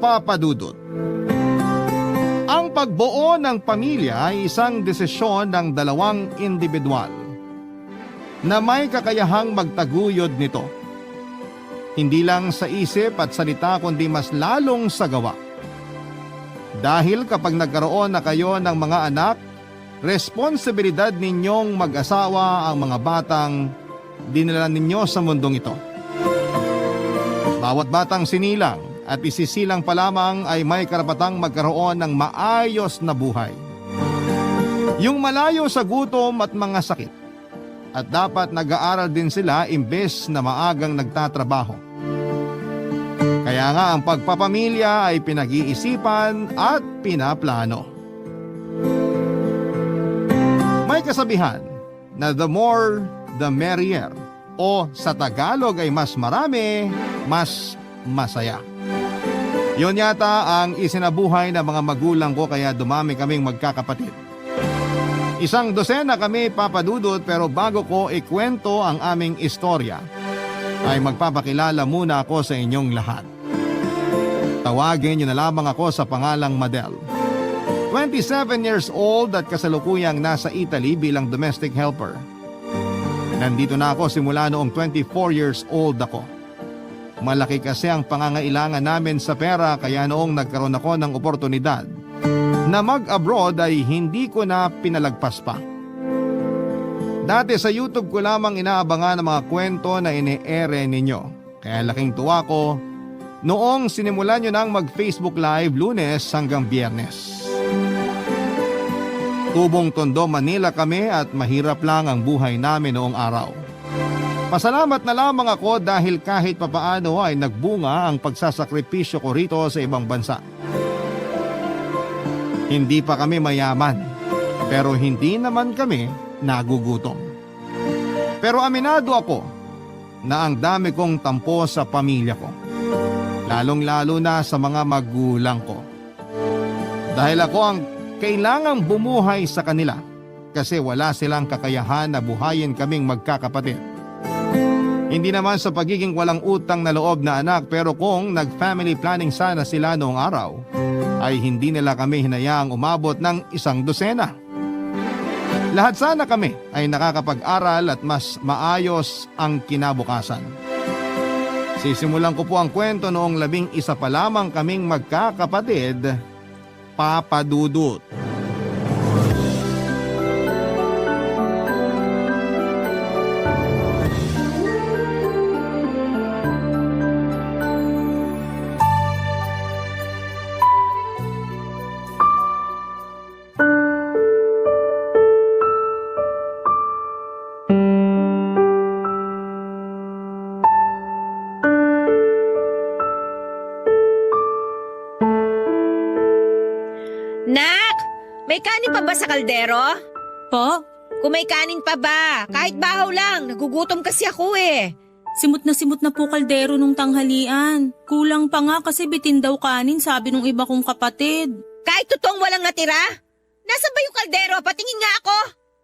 Papa Dudut. Ang pagbuo ng pamilya ay isang desisyon ng dalawang individual na may kakayahang magtaguyod nito. Hindi lang sa isip at salita kundi mas lalong sa gawa. Dahil kapag nagkaroon na kayo ng mga anak, responsibilidad ninyong mag-asawa ang mga batang dinala ninyo sa mundong ito. Bawat batang sinilang at isisilang pa lamang ay may karapatang magkaroon ng maayos na buhay. Yung malayo sa gutom at mga sakit. At dapat nag-aaral din sila imbes na maagang nagtatrabaho. Kaya nga ang pagpapamilya ay pinag-iisipan at pinaplano. May kasabihan na the more the merrier, o sa Tagalog ay mas marami, mas masaya. Yun yata ang isinabuhay ng mga magulang ko kaya dumami kaming magkakapatid. 100 kami, Papa Dudut, pero bago ko ikwento ang aming istorya, ay magpapakilala muna ako sa inyong lahat. Tawagin niyo na lamang ako sa pangalang Madel. 27 years old at kasalukuyang nasa Italy bilang domestic helper. Nandito na ako simula noong 24 years old ako. Malaki kasi ang pangangailangan namin sa pera kaya noong nagkaroon ako ng oportunidad na mag-abroad ay hindi ko na pinalagpas pa. Dati sa YouTube ko lamang inaabangan ang mga kwento na ine-ere ninyo. Kaya laking tuwa ko noong sinimulan nyo nang mag-Facebook Live Lunes hanggang Biyernes. Tubong-Tondo, Manila kami at mahirap lang ang buhay namin noong araw. Pasalamat na lamang ako dahil kahit papaano ay nagbunga ang pagsasakripisyo ko rito sa ibang bansa. Hindi pa kami mayaman, pero hindi naman kami nagugutom. Pero aminado ako na ang dami kong tampo sa pamilya ko, lalong-lalo na sa mga magulang ko. Dahil ako ang kailangang bumuhay sa kanila kasi wala silang kakayahan na buhayin kaming magkakapatid. Hindi naman sa pagiging walang utang na loob na anak pero kung nag-family planning sana sila noong araw, ay hindi nila kami hinayaang umabot ng 100. Lahat sana kami ay nakakapag-aral at mas maayos ang kinabukasan. Sisimulan ko po ang kwento noong 11 pa lamang kaming magkakapatid, Papa Dudut. Nak! May kanin pa ba sa kaldero? Po? Kung may kanin pa ba, kahit bahaw lang, nagugutom kasi ako eh. Simot na po kaldero nung tanghalian. Kulang pa nga kasi bitin daw kanin sabi nung iba kong kapatid. Kahit totoong walang natira? Nasaan ba yung kaldero? Patingin nga ako.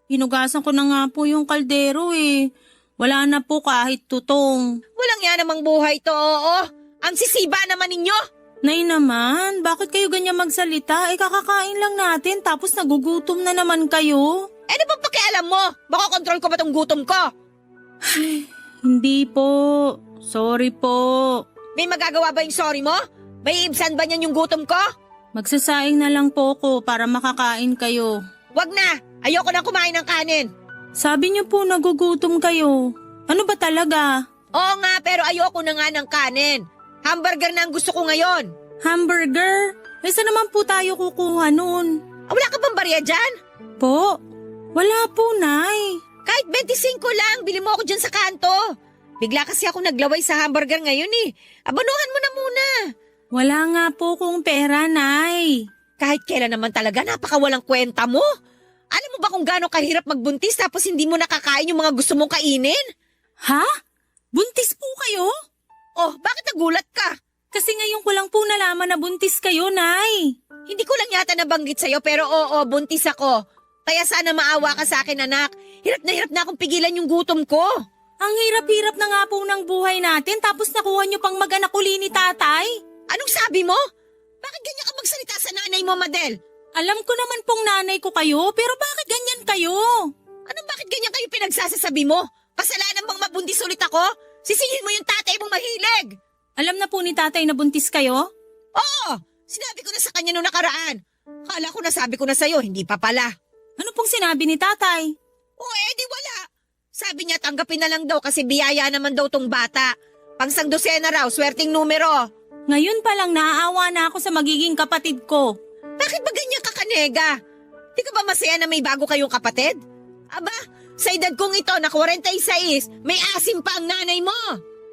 Hinugasan ko na nga po yung kaldero eh. Wala na po kahit tutong. Walang yan namang buhay to, oo. Ang sisiba naman ninyo. Nay naman, bakit kayo ganyan magsalita? Kakakain lang natin tapos nagugutom na naman kayo. Ano bang pakialam mo? Makokontrol ko ba tong gutom ko? Hindi po. Sorry po. May magagawa ba yung sorry mo? May ibsan ba niyan yung gutom ko? Magsasaing na lang po ko para makakain kayo. Wag na! Ayoko na kumain ng kanin. Sabi niyo po nagugutom kayo. Ano ba talaga? Oo nga, pero ayoko na nga ng kanin. Hamburger na ang gusto ko ngayon. Hamburger? Eh, saan naman po tayo kukuha nun? Wala ka bang barya dyan? Po? Wala po, Nay. Kahit 25 lang, bili mo ako dyan sa kanto. Bigla kasi ako naglaway sa hamburger ngayon eh. Abanuhan mo na muna. Wala nga po kong pera, Nay. Kahit kailan naman talaga, napakawalang kwenta mo. Alam mo ba kung gaano kahirap magbuntis tapos hindi mo nakakain yung mga gusto mong kainin? Ha? Buntis po kayo? Oh, bakit nagulat ka? Kasi ngayon ko lang po nalaman na buntis kayo, Nay. Hindi ko lang yata nabanggit sa'yo pero oo, buntis ako. Kaya sana maawa ka sa akin, anak. Hirap na akong pigilan yung gutom ko. Ang hirap-hirap na nga po ng buhay natin tapos nakuha niyo pang mag-anak uli ni tatay. Anong sabi mo? Bakit ganyan ka magsalita sa nanay mo, Madel? Alam ko naman pong nanay ko kayo, pero bakit ganyan kayo? Anong bakit ganyan kayo pinagsasasabi mo? Kasalanan bang mabuntis ulit ako? Sisihin mo yung tatay mong mahilig! Alam na po ni tatay na buntis kayo? Oo! Sinabi ko na sa kanya nung nakaraan. Kala ko nasabi ko na sa'yo, hindi pa pala. Ano pong sinabi ni tatay? Di wala. Sabi niya tanggapin na lang daw kasi biyaya naman daw tong bata. Pangsang dosena raw, swerteng numero. Ngayon pa lang naaawa na ako sa magiging kapatid ko. Bakit ba ganyan ka, Kanega? Di ka ba masaya na may bago kayong kapatid? Aba, sa edad kong ito na 46, may asim pa ang nanay mo.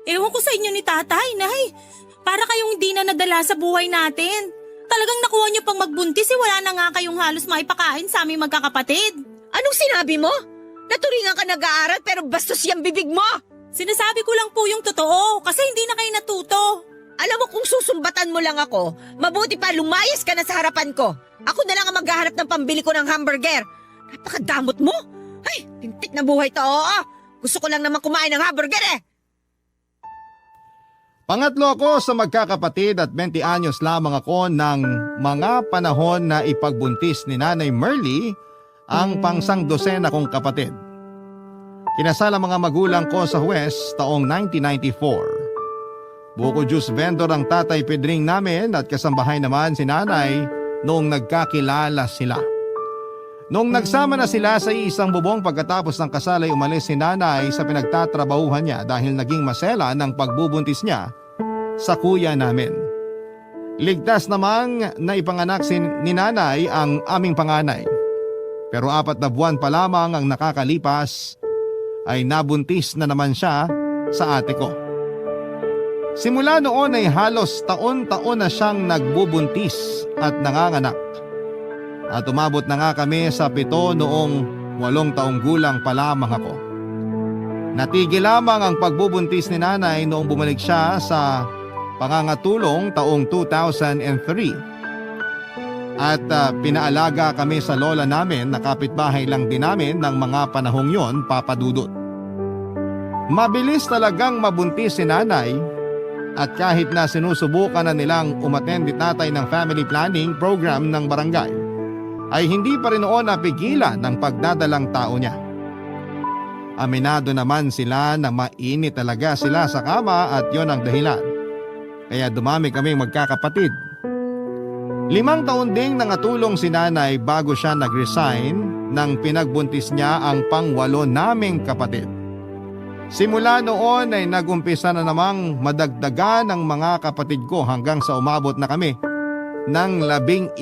Ewan ko sa inyo ni tatay, nay. Para kayong hindi na nadala sa buhay natin. Talagang nakuha niyo pang magbuntis wala na nga kayong halos maipakain sa aming magkakapatid. Anong sinabi mo? Naturingan ka nag-aaral pero bastos yung bibig mo. Sinasabi ko lang po yung totoo kasi hindi na kayo natuto. Alam mo kung susumbatan mo lang ako, mabuti pa lumayas ka na sa harapan ko. Ako na lang ang maghahanap ng pambili ko ng hamburger. Napakadamot mo. Ay, pintik na buhay to, oo. Gusto ko lang naman kumain ng hamburger eh. Pangatlo ko sa magkakapatid at 20 anyos lamang ako ng mga panahon na ipagbuntis ni Nanay Merly ang pangsang dosena kong kapatid. Kinasal ang mga magulang ko sa Huwes taong 1994. Buko juice vendor ang tatay Pedring namin at kasambahay naman si Nanay noong nagkakilala sila. Noong nagsama na sila sa isang bubong pagkatapos ng kasal ay umalis si Nanay sa pinagtatrabahuhan niya dahil naging masela ng pagbubuntis niya sa kuya namin. Ligtas namang naipanganak ni Nanay ang aming panganay. Pero 4 na buwan pa lamang ang nakakalipas ay nabuntis na naman siya sa ate ko. Simula noon ay halos taon-taon na siyang nagbubuntis at nanganganak. At umabot na nga kami sa 7 noong 8 taong gulang pa lamang ako. Natigil lamang ang pagbubuntis ni Nanay noong bumalik siya sa pangangatulong taong 2003. At pinaalaga kami sa lola namin na kapitbahay lang din namin ng mga panahong yon, Papa Dudut. Mabilis talagang mabuntis si Nanay at kahit na sinusubukan na nilang umattend ni tatay ng family planning program ng barangay, ay hindi pa rin noon napigilan ng pagdadalang tao niya. Aminado naman sila na mainit talaga sila sa kama at yon ang dahilan. Kaya dumami kaming magkakapatid. 5 taon ding nangatulong si Nanay bago siya nag-resign nang pinagbuntis niya ang pang-8 naming kapatid. Simula noon ay nagumpisa na namang madagdagan ng mga kapatid ko hanggang sa umabot na kami ng 11.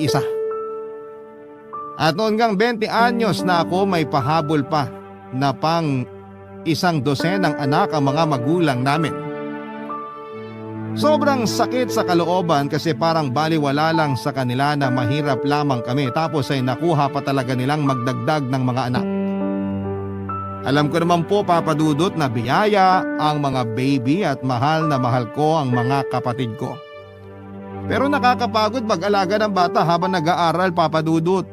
At noon ngang 20 anyos na ako may pahabol pa na pang 12 anak ang mga magulang namin. Sobrang sakit sa kalooban kasi parang baliwala lang sa kanila na mahirap lamang kami tapos ay nakuha pa talaga nilang magdagdag ng mga anak. Alam ko naman po, Papa Dudut, na biyaya ang mga baby at mahal na mahal ko ang mga kapatid ko. Pero nakakapagod mag-alaga ng bata habang nag-aaral, Papa Dudut.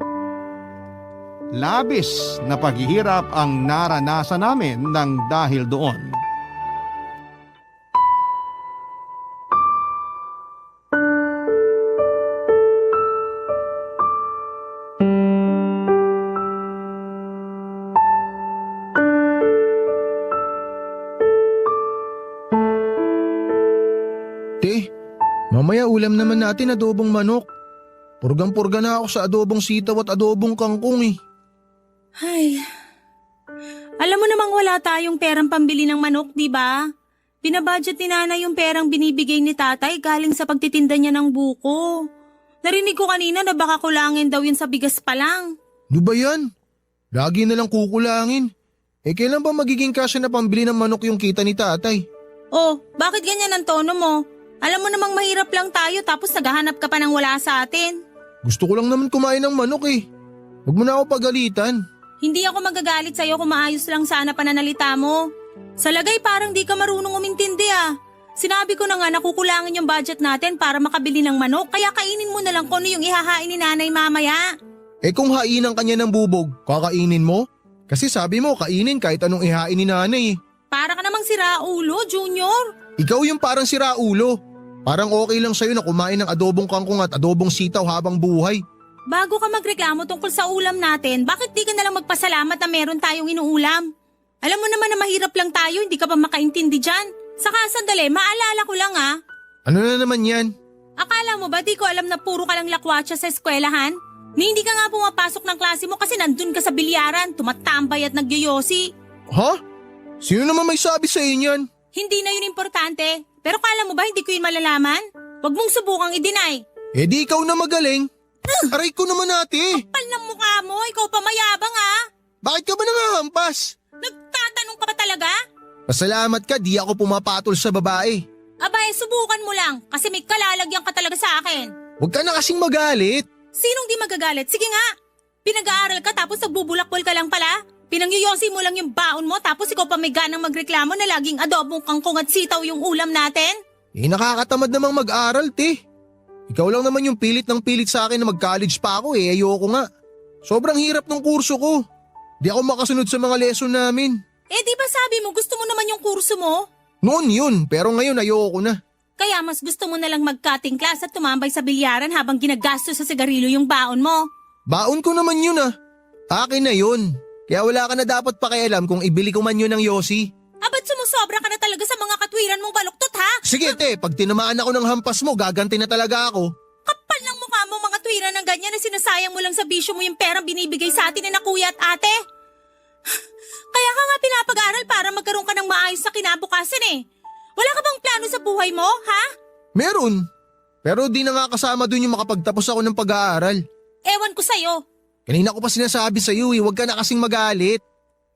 Labis na paghihirap ang naranasan namin ng dahil doon. Mamaya ulam naman natin adobong manok. Purgang-purga na ako sa adobong sitaw at adobong kangkong eh. Ay, alam mo namang wala tayong perang pambili ng manok, di ba? Binabudget ni Nanay yung perang binibigay ni tatay galing sa pagtitinda niya ng buko. Narinig ko kanina na baka kulangin daw yun sa bigas pa lang. Ano ba yan? Lagi na lang kukulangin. Kailan ba magiging kasya na pambili ng manok yung kita ni tatay? Oh, bakit ganyan ang tono mo? Alam mo namang mahirap lang tayo tapos naghahanap ka pa ng wala sa atin. Gusto ko lang naman kumain ng manok eh. Huwag mo na ako pagalitan. Hindi ako magagalit sa'yo kung maayos lang sana pananalita mo. Sa lagay parang di ka marunong umintindi ah. Sinabi ko na nga nakukulangin yung budget natin para makabili ng manok kaya kainin mo na lang kung ano yung ihahain ni Nanay mamaya. Kung hainan ka niya ng bubog, kakainin mo? Kasi sabi mo kainin kahit anong ihain ni Nanay eh. Para ka namang siraulo, Junior. Ikaw yung parang siraulo. Parang okay lang sa'yo na kumain ng adobong kangkong at adobong sitaw habang buhay. Bago ka magreklamo tungkol sa ulam natin, bakit di ka nalang magpasalamat na meron tayong inuulam? Alam mo naman na mahirap lang tayo, hindi ka pa makaintindi dyan. Saka sandali, maalala ko lang ah. Ano na naman yan? Akala mo ba di ko alam na puro ka lang lakwatsa sa eskwelahan? Ni hindi ka nga pumapasok ng klase mo kasi nandun ka sa bilyaran, tumatambay at nagyoyosi. Ha? Sino naman may sabi sa inyan? Hindi na yun importante. Pero kala mo ba hindi ko yun malalaman? Huwag mong subukang i-deny. Eh di ikaw na magaling. Aray ko naman ate. Kapal ng mukha mo, ikaw pa mayabang ah. Bakit ka ba nangahampas? Nagtatanong ka ba talaga? Pasalamat ka, di ako pumapatol sa babae. Abay, subukan mo lang kasi may kalalagyan ka talaga sa akin. Huwag ka na kasing magalit. Sinong di magagalit? Sige nga. Pinag-aaral ka tapos nagbubulakbol ka lang pala. Pinangyoyosi mo lang yung baon mo tapos ikaw pa may ganang magreklamo na laging adobong kangkong at sitaw yung ulam natin? Eh nakakatamad namang mag-aral, te. Ikaw lang naman yung pilit ng pilit sa akin na mag-college pa ako eh, ayoko nga. Sobrang hirap ng kurso ko. Di ako makasunod sa mga lesson namin. Eh di ba sabi mo gusto mo naman yung kurso mo? Noon yun, pero ngayon ayoko na. Kaya mas gusto mo na lang mag-cutting class at tumambay sa bilyaran habang ginagastos sa sigarilyo yung baon mo. Baon ko naman yun ah. Akin na yun. Kaya wala ka na dapat pakialam kung ibili ko man yun ng Yossi. Abat sumusobra ka na talaga sa mga katwiran mong baluktot ha? Sige te, pag tinamaan ako ng hampas mo, gaganti na talaga ako. Kapal ng mukha mo mga katwiran ng ganyan na sinasayang mo lang sa bisyo mo yung perang binibigay sa atin ni na kuya at ate. Kaya ka nga pinapag-aral para magkaroon ka ng maayos sa kinabukasan eh. Wala ka bang plano sa buhay mo, ha? Meron. Pero di na nga kasama dun yung makapagtapos ako ng pag-aaral. Ewan ko sa'yo. Kanina ko pa sinasabi sa'yo huwag ka na kasing magalit.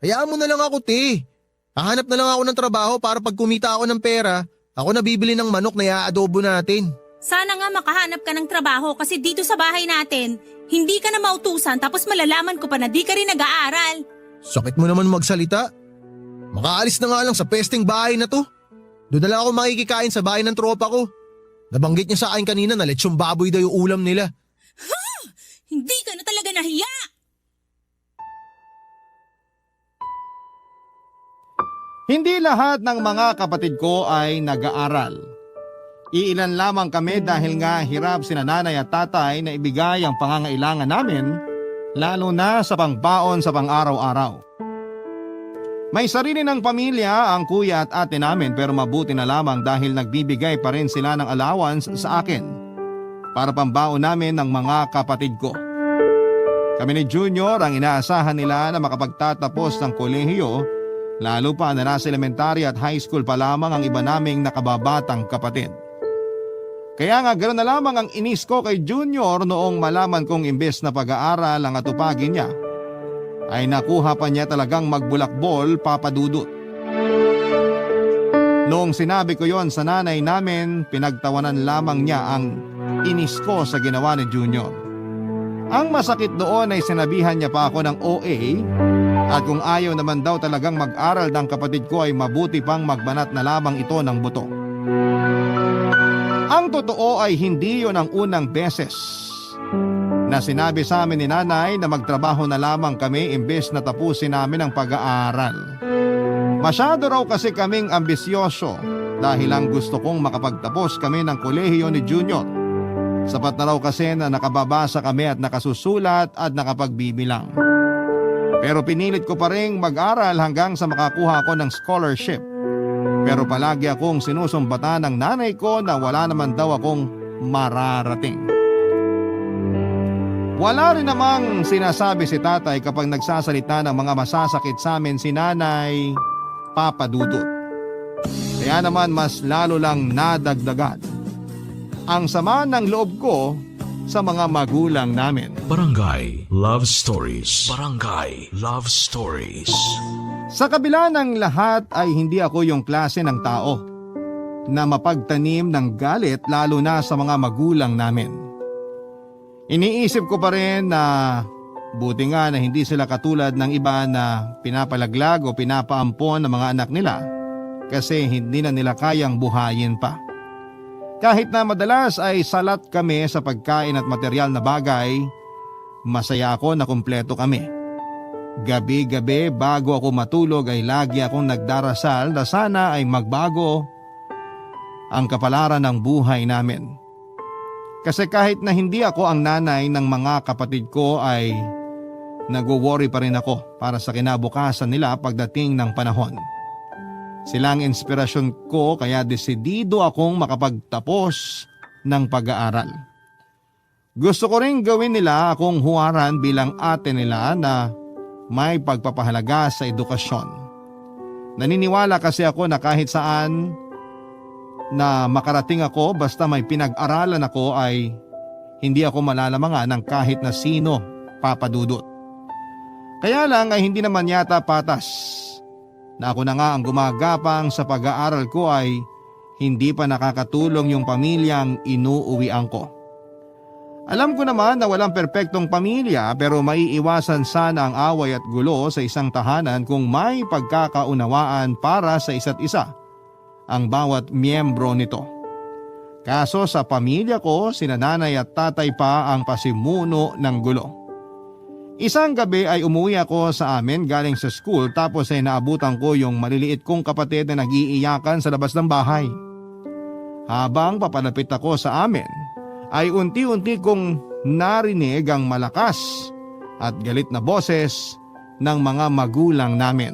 Hayaan mo na lang ako te. Hahanap na lang ako ng trabaho para pag kumita ako ng pera, ako na bibili ng manok na iaadobo natin. Sana nga makahanap ka ng trabaho kasi dito sa bahay natin, hindi ka na mautusan tapos malalaman ko pa na di ka rin nag-aaral. Sakit mo naman magsalita. Makaalis na nga lang sa pesteng bahay na to. Doon na lang ako makikikain sa bahay ng tropa ko. Nabanggit niya sa akin kanina na lechong baboy daw yung ulam nila. Hindi ka na talaga nahiya! Hindi lahat ng mga kapatid ko ay nag-aaral. Iilan lamang kami dahil nga hirap sina nanay at tatay na ibigay ang pangangailangan namin, lalo na sa pangbaon sa pang-araw-araw. May sarili ng pamilya ang kuya at ate namin pero mabuti na lamang dahil nagbibigay pa rin sila ng allowance sa akin para pambaon namin ng mga kapatid ko. Kami ni Junior ang inaasahan nila na makapagtatapos ng kolehiyo, lalo pa na nasa elementary at high school pa lamang ang iba naming nakababatang kapatid. Kaya nga ganoon na lamang ang inis ko kay Junior noong malaman kong imbes na pag-aaral ang atupagin niya, ay nakuha pa niya talagang magbulakbol papadudot. Noong sinabi ko yon sa nanay namin, pinagtawanan lamang niya ang inis ko sa ginawa ni Junior. Ang masakit doon ay sinabihan niya pa ako ng OA at kung ayaw naman daw talagang mag-aral ng kapatid ko ay mabuti pang magbanat na lamang ito ng buto. Ang totoo ay hindi yon ang unang beses na sinabi sa amin ni nanay na magtrabaho na lamang kami imbes na tapusin namin ang pag-aaral. Masyado raw kasi kaming ambisyoso dahil ang gusto kong makapagtapos kami ng kolehiyo ni Junior. Sapat na raw kasi na nakababasa kami at nakasusulat at nakapagbibilang. Pero pinilit ko pa rin mag-aral hanggang sa makakuha ako ng scholarship. Pero palagi akong sinusumbatan ng nanay ko na wala naman daw akong mararating. Wala rin namang sinasabi si tatay kapag nagsasalita ng mga masasakit sa amin si nanay papadudot. Kaya naman mas lalo lang nadagdagan ang sama ng loob ko sa mga magulang namin. Barangay Love Stories. Barangay Love Stories. Sa kabila ng lahat ay hindi ako yung klase ng tao na mapagtanim ng galit lalo na sa mga magulang namin. Iniisip ko pa rin na buti nga na hindi sila katulad ng iba na pinapalaglag o pinapaampon ng mga anak nila kasi hindi na nila kayang buhayin pa. Kahit na madalas ay salat kami sa pagkain at material na bagay, masaya ako na kumpleto kami. Gabi-gabi bago ako matulog ay lagi akong nagdarasal na sana ay magbago ang kapalaran ng buhay namin. Kasi kahit na hindi ako ang nanay ng mga kapatid ko ay nagwo-worry pa rin ako para sa kinabukasan nila pagdating ng panahon. Sila ang inspirasyon ko kaya desidido akong makapagtapos ng pag-aaral. Gusto ko rin gawin nila akong huwaran bilang ate nila na may pagpapahalaga sa edukasyon. Naniniwala kasi ako na kahit saan na makarating ako basta may pinag-aralan ako ay hindi ako malalamangan ng kahit na sino, Papa Dudut. Kaya lang ay hindi naman yata patas na ako na nga ang gumagapang sa pag-aaral ko ay hindi pa nakakatulong yung pamilyang inuuwian ko. Alam ko naman na walang perpektong pamilya pero maiiwasan sana ang away at gulo sa isang tahanan kung may pagkakaunawaan para sa isa't isa ang bawat miyembro nito. Kaso sa pamilya ko, sina nanay at tatay pa ang pasimuno ng gulo. Isang gabi ay umuwi ako sa amin galing sa school tapos ay naabutan ko yung maliliit kong kapatid na nag-iiyakan sa labas ng bahay. Habang papalapit ako sa amin, ay unti-unti kong narinig ang malakas at galit na boses ng mga magulang namin.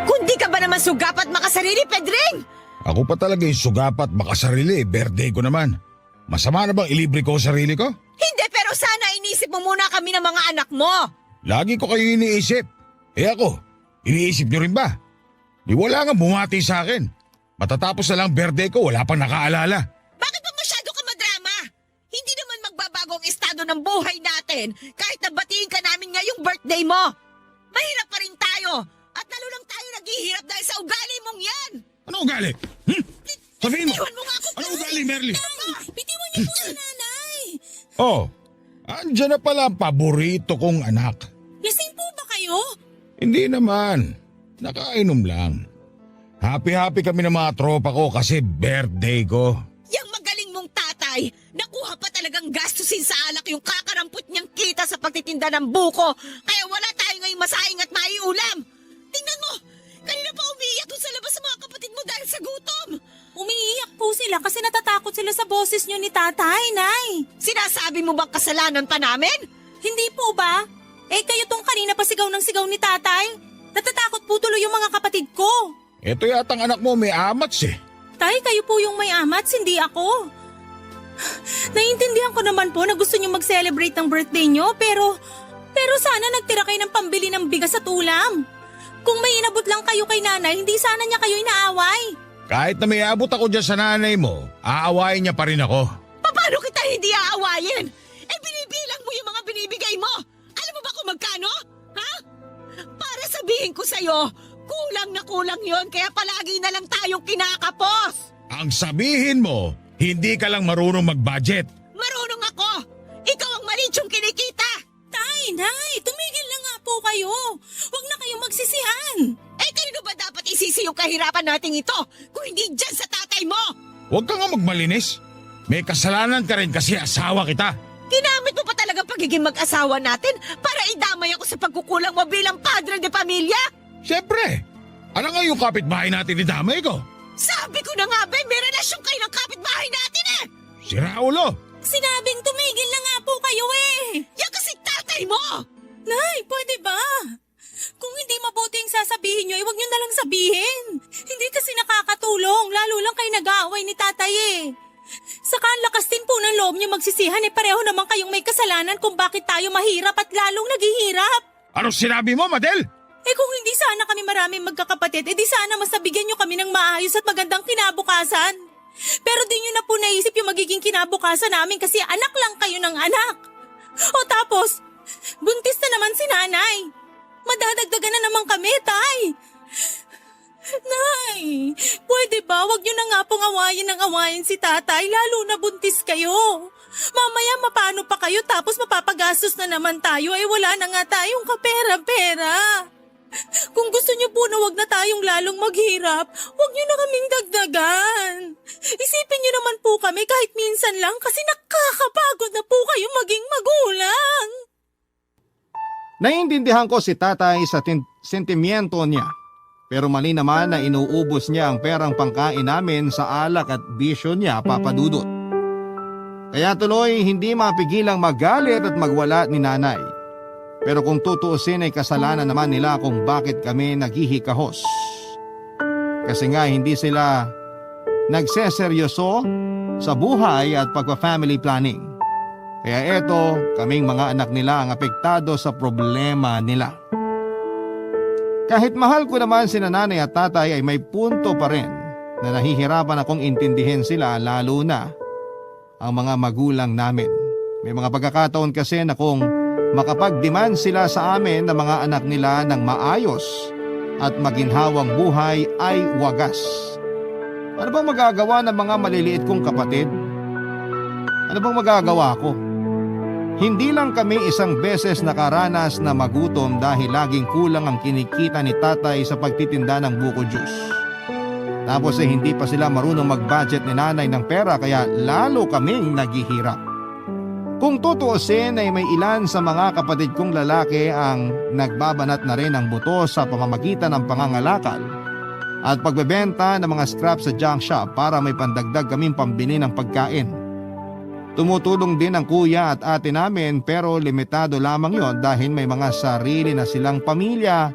Kundi ka ba naman sugapat makasarili, Pedring? Ako pa talaga yung sugapat makasarili, birthday ko naman. Masama na bang ilibre ko ang sarili ko? Hindi, pero sana inisip mo muna kami ng mga anak mo. Lagi ko kayo iniisip. Ako, iniisip nyo rin ba? Di wala nga bumati sa akin. Matatapos na lang birthday ko, wala pang nakaalala. Bakit ba masyado ka madrama? Hindi naman magbabago ang estado ng buhay natin kahit nabatiin ka namin ngayong birthday mo. Mahirap pa rin tayo at lalo lang tayo naghihirap dahil sa ugali mong yan. Ano ugali? Sabihin mo, Iwan mo nga ako. ano ugali, Merly? Bitiwan niyo po si nanay. Oh, andyan na pala ang paborito kong anak. Lasing po ba kayo? Hindi naman, nakainom lang. Happy-happy kami ng mga tropa ko kasi birthday ko. Yang magaling mong tatay, nakuha pa talagang gastusin sa alak yung kakarampot niyang kita sa pagtitinda ng buko. Kaya wala tayo ngayong masaing at maiulam. Tingnan mo, kanina pa umiiyak doon sa labas sa mga kapatid mo dahil sa gutom. Umiiyak po sila kasi natatakot sila sa boses niyo ni tatay, nay. Sinasabi mo bang kasalanan pa namin? Hindi po ba? Kayo tong kanina pa sigaw ng sigaw ni tatay. Natatakot po tuloy yung mga kapatid ko. Ito yatang anak mo may amats eh. Tay, kayo po yung may amats, hindi ako. Naiintindihan ko naman po na gusto niyo mag-celebrate ng birthday niyo, pero sana nagtira kayo ng pambili ng bigas at ulam. Kung may inabot lang kayo kay nanay, hindi sana niya kayo inaaway. Kahit na may abot ako dyan sa nanay mo, aawayin niya pa rin ako. Paano kita hindi aawayin? Binibilang mo yung mga binibigay mo. Alam mo ba kung magkano? Ha? Para sabihin ko sa'yo, kulang na kulang yon kaya palagi na lang tayong kinakapos. Ang sabihin mo, hindi ka lang marunong mag-budget. Marunong ako. Ikaw ang maliit yung kinikita. Tay, nay, tumigil na nga po kayo. Huwag na kayong magsisihan. Kanino ba dapat isisi yung kahirapan nating ito kung hindi dyan sa tatay mo? Huwag ka nga magmalinis. May kasalanan ka rin kasi asawa kita. Ginamit mo pa talaga pagiging mag-asawa natin para idamay ako sa pagkukulang mo bilang padre de pamilya? Siyempre, ano nga yung kapitbahay natin ni damay ko? Sabi ko na nga ba, may relasyon kayo ng kapitbahay natin eh! Si Raulo. Sinabing tumigil na nga po kayo eh. Yan kasi tatay mo! Nay, pwede ba? Kung hindi mabuti ang sasabihin nyo, huwag nyo nalang sabihin. Hindi kasi nakakatulong, lalo lang kayo nag-aaway ni tatay eh. Saka ang lakas din po ng loob nyo magsisihan pareho naman kayong may kasalanan kung bakit tayo mahirap at lalong naghihirap. Ano sinabi mo, Madel? Kung hindi sana kami maraming magkakapatid, di sana mas nabigyan nyo kami ng maayos at magandang kinabukasan. Pero di nyo na po naisip yung magiging kinabukasan namin kasi anak lang kayo ng anak. O tapos, buntis na naman si nanay. Madadagdagan na naman kami, tay. Nay, pwede ba? Wag nyo na nga pong awayin ng awayin si tatay, lalo na buntis kayo. Mamaya mapano pa kayo tapos mapapagastos na naman tayo, wala na nga tayong kapera-pera. Kung gusto niyo po na wag na tayong lalong maghirap, wag niyo na kaming dagdagan. Isipin niyo naman po kami kahit minsan lang kasi nakakapagod na po kayo maging magulang. Naiintindihan ko si tatay sa sentimiento niya. Pero mali naman na inuubos niya ang perang pangkain namin sa alak at bisyo niya, Papa Dudut. Kaya tuloy hindi mapigilang magalit at magwala ni nanay. Pero kung tutuusin ay kasalanan naman nila kung bakit kami naghihikahos. Kasi nga hindi sila nagseseryoso sa buhay at pagpa-family planning. Kaya eto, kaming mga anak nila ang apektado sa problema nila. Kahit mahal ko naman si nanay at tatay ay may punto pa rin na nahihirapan akong intindihin sila, lalo na ang mga magulang namin. May mga pagkakataon kasi na kung makapag-demand sila sa amin ng mga anak nila ng maayos at maginhawang buhay ay wagas. Ano bang magagawa ng mga maliliit kong kapatid? Ano bang magagawa ko? Hindi lang kami isang beses nakaranas na magutom dahil laging kulang ang kinikita ni tatay sa pagtitinda ng buko juice. Tapos hindi pa sila marunong mag-budget ni nanay ng pera kaya lalo kaming naghihirap. Kung tutuusin ay may ilan sa mga kapatid kong lalaki ang nagbabanat na rin ng buto sa pamamagitan ng pangangalakal at pagbebenta ng mga scraps sa junk shop para may pandagdag kaming pambili ng pagkain. Tumutulong din ang kuya at ate namin pero limitado lamang yon dahil may mga sarili na silang pamilya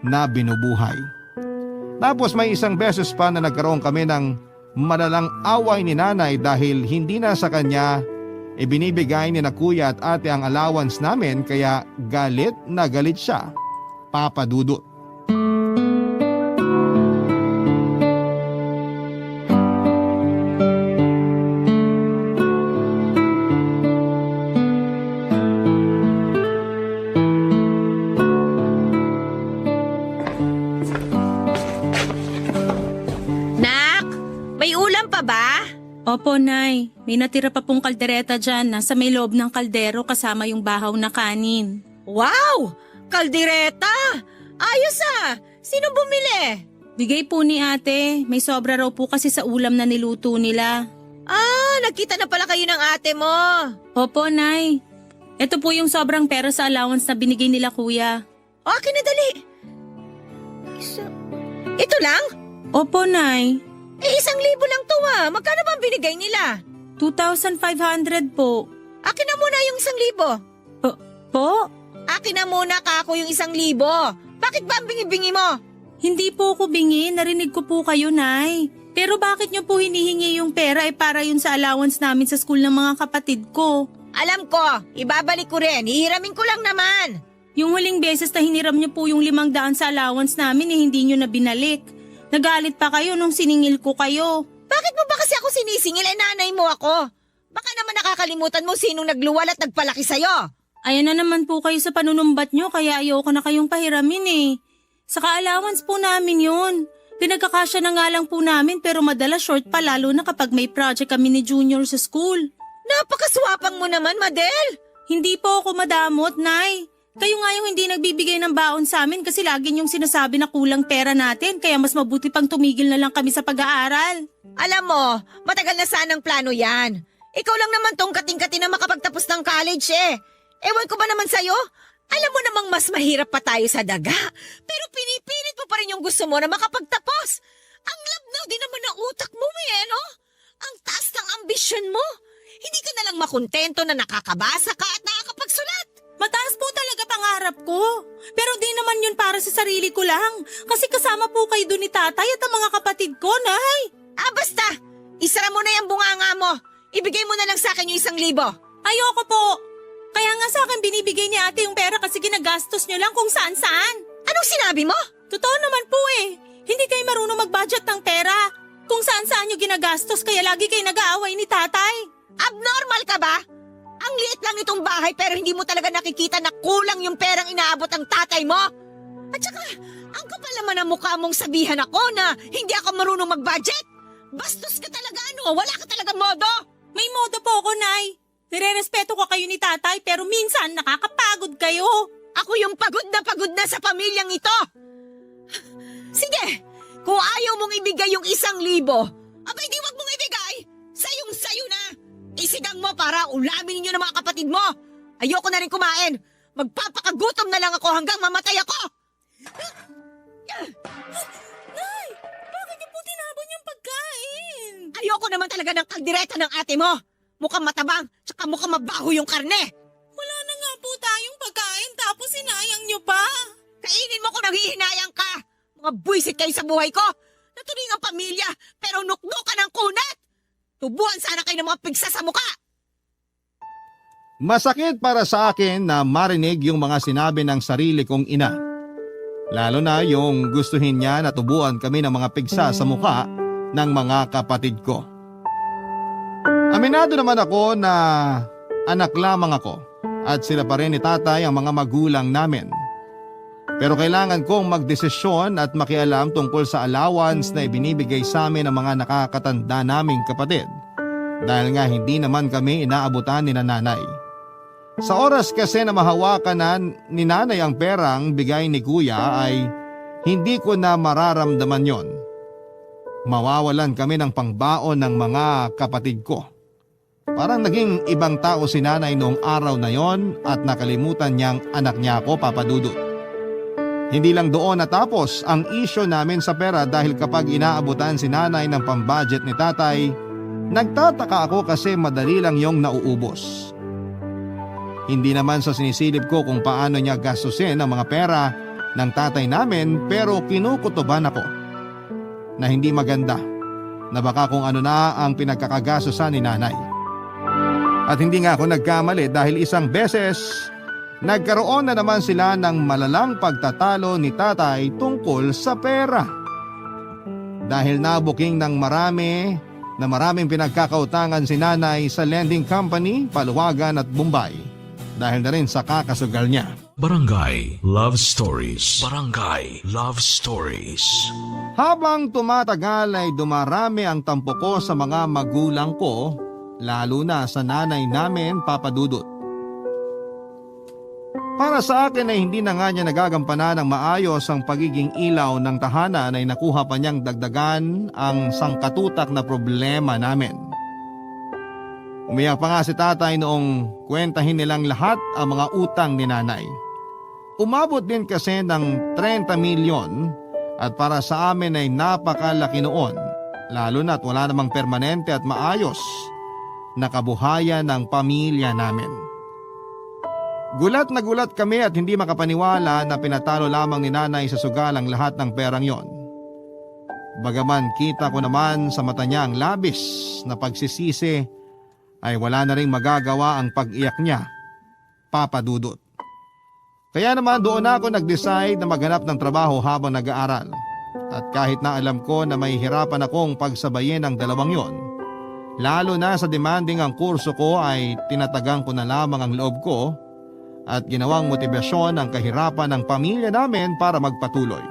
na binubuhay. Tapos may isang beses pa na nagkaroon kami ng malalang away ni nanay dahil hindi na sa kanya ibinibigay ni na kuya at ate ang allowance namin kaya galit na galit siya, Papa Dudut. Nak, may ulam pa ba? Opo, Nay. May natira pa pong kaldereta dyan. Nasa may loob ng kaldero kasama yung bahaw na kanin. Wow! Kaldereta! Ayos ah! Sino bumili? Bigay po ni ate. May sobra raw po kasi sa ulam na niluto nila. Ah, nagkita na pala kayo ng ate mo. Opo, Nay. Ito po yung sobrang pera sa allowance na binigay nila kuya. Akin na dali. Ito lang? Opo, Nay. 1,000 lang to ah. Magkano ba ang binigay nila? 2,500 po. Akin na muna yung 1,000. Po? Akin na muna kako yung 1,000. Bakit ba ang bingi-bingi mo? Hindi po ako bingi. Narinig ko po kayo, Nay. Pero bakit niyo po hinihingi yung pera para yun sa allowance namin sa school ng mga kapatid ko? Alam ko, ibabalik ko rin. Hihiramin ko lang naman. Yung huling beses na hiniram niyo po yung 500 sa allowance namin hindi niyo na binalik. Nagalit pa kayo nung siningil ko kayo. Bakit mo ba kasi ako sinisingil? Nanay mo ako. Baka naman nakakalimutan mo sinong nagluwal at nagpalaki sa'yo. Ayan na naman po kayo sa panunumbat niyo kaya ayoko na kayong pahiramin eh. Saka allowance po namin yun. Pinagkakasya na nga lang po namin pero madalas short pa lalo na kapag may project kami ni Junior sa school. Napakaswapang mo naman, Madel. Hindi po ako madamot, Nay. Kayo nga yung hindi nagbibigay ng baon sa amin kasi lagi niyong sinasabi na kulang pera natin kaya mas mabuti pang tumigil na lang kami sa pag-aaral. Alam mo, matagal na sanang plano yan. Ikaw lang naman tong kating-kati na makapagtapos ng college eh. Ewan ko ba naman sa'yo? Alam mo namang mas mahirap pa tayo sa daga. Pero pinipilit mo pa rin yung gusto mo na makapagtapos. Ang labnaw din naman ng utak mo eh, no? Ang taas ng ambisyon mo. Hindi ka na lang makontento na nakakabasa ka at nakakapagsulat. Mataas po talaga pangarap ko. Pero di naman yun para sa sarili ko lang. Kasi kasama po kayo doon ni tatay at ang mga kapatid ko, Nay. Ah, basta. Isara mo na yung bunganga mo. Ibigay mo na lang sa akin yung 1,000. Ayoko po. Kaya nga sa akin binibigay ni ate yung pera kasi ginagastos nyo lang kung saan-saan. Anong sinabi mo? Totoo naman po eh. Hindi kayo marunong mag-budget ng pera. Kung saan-saan nyo ginagastos kaya lagi kayo nag-aaway ni tatay. Abnormal ka ba? Ang liit lang nitong bahay pero hindi mo talaga nakikita na kulang yung perang inaabot ang tatay mo. At saka, ang kapal naman ang mukha mong sabihan ako na hindi ako marunong mag-budget. Bastos ka talaga ano, wala ka talaga modo. May modo po ako, Nay. Nire-respeto ko kayo ni tatay pero minsan nakakapagod kayo. Ako yung pagod na sa pamilyang ito. Sige, kung ayaw mong ibigay yung 1,000, abay di wag mong ibigay. Sayong-sayo na. Isigang mo para ulamin ninyo ng mga kapatid mo. Ayoko na rin kumain. Magpapakagutom na lang ako hanggang mamatay ako. Nay, bakit niyo po tinapon yung pagkain? Ayoko naman talaga ng kaldereta ng ate mo. Mukhang matabang, tsaka mukhang mabaho yung karne. Wala na nga po tayong pagkain tapos sinayang niyo pa. Kainin mo kung nanghihinayang ka. Mga buwisit kayo sa buhay ko. Natuloy ang pamilya, pero nuknukan ang kunat. Tubuan sana kayo ng mga pigsa sa muka. Masakit para sa akin na marinig yung mga sinabi ng sarili kong ina. Lalo na yung gustuhin niya na tubuan kami ng mga pigsa sa mukha ng mga kapatid ko. Aminado naman ako na anak lamang ako at sila pa rin ni tatay ang mga magulang namin. Pero kailangan kong magdesisyon at makialam tungkol sa allowance na ibinibigay sa amin ng mga nakakatanda naming kapatid dahil nga hindi naman kami inaabutan ni nanay. Sa oras kasi na mahawakan na ni nanay ang perang bigay ni kuya ay hindi ko na mararamdaman yon. Mawawalan kami ng pangbaon ng mga kapatid ko. Parang naging ibang tao si nanay noong araw na yon at nakalimutan niyang anak niya ako, Papa Dudut. Hindi lang doon natapos ang isyo namin sa pera dahil kapag inaabutan si nanay ng pambudget ni tatay, nagtataka ako kasi madali lang yung nauubos. Hindi naman sa sinisilip ko kung paano niya gastusin ang mga pera ng tatay namin pero kinukutuban ako na hindi maganda na baka kung ano na ang pinagkakagastusan ni nanay. At hindi nga ako nagkamali dahil isang beses nagkaroon na naman sila ng malalang pagtatalo ni tatay tungkol sa pera. Dahil nabuking ng maraming pinagkakautangan si nanay sa lending company, Paluwagan at Bombay. Dahil na rin sa kakasugal niya. Barangay Love Stories. Barangay Love Stories. Habang tumatagal ay dumarami ang tampo ko sa mga magulang ko, lalo na sa nanay namin, Papa Dudut. Para sa akin ay hindi na nga niya nagagampanan ng maayos ang pagiging ilaw ng tahanan ay nakuha pa niyang dagdagan ang sangkatutak na problema namin. Umiyak pa nga si tatay noong kwentahin nilang lahat ang mga utang ni nanay. Umabot din kasi ng 30 milyon at para sa amin ay napakalaki noon, lalo na't wala namang permanente at maayos na kabuhayan ng pamilya namin. Gulat na gulat kami at hindi makapaniwala na pinatalo lamang ni nanay sa sugal ang lahat ng perang yon. Bagaman kita ko naman sa mata niya ang labis na pagsisisi, ay wala na ring magagawa ang pag-iyak niya, Papa Dudut. Kaya naman doon ako nag-decide na maghanap ng trabaho habang nag-aaral. At kahit na alam ko na may hirapan akong pagsabayin ang dalawang yon, lalo na sa demanding ang kurso ko ay tinatagang ko na lamang ang loob ko at ginawang motibasyon ang kahirapan ng pamilya namin para magpatuloy.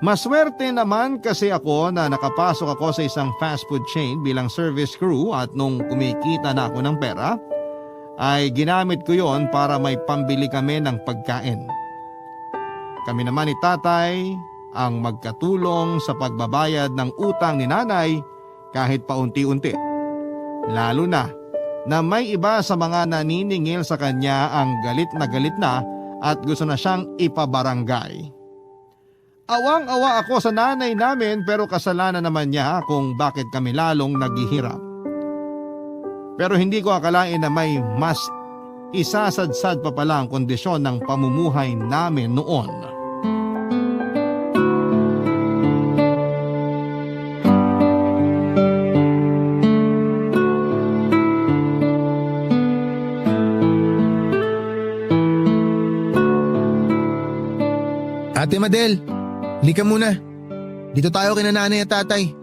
Maswerte naman kasi ako na nakapasok ako sa isang fast food chain bilang service crew at nung kumikita na ako ng pera, ay ginamit ko yon para may pambili kami ng pagkain. Kami naman ni tatay ang magkatulong sa pagbabayad ng utang ni nanay kahit paunti-unti. Lalo na may iba sa mga naniningil sa kanya ang galit na at gusto na siyang ipabarangay. Awang-awa ako sa nanay namin pero kasalanan naman niya kung bakit kami lalong naghihirap. Pero hindi ko akalain na may mas isasadsad pa pala ang kondisyon ng pamumuhay namin noon. Ate Madel, halika muna. Dito tayo kina nanay at tatay.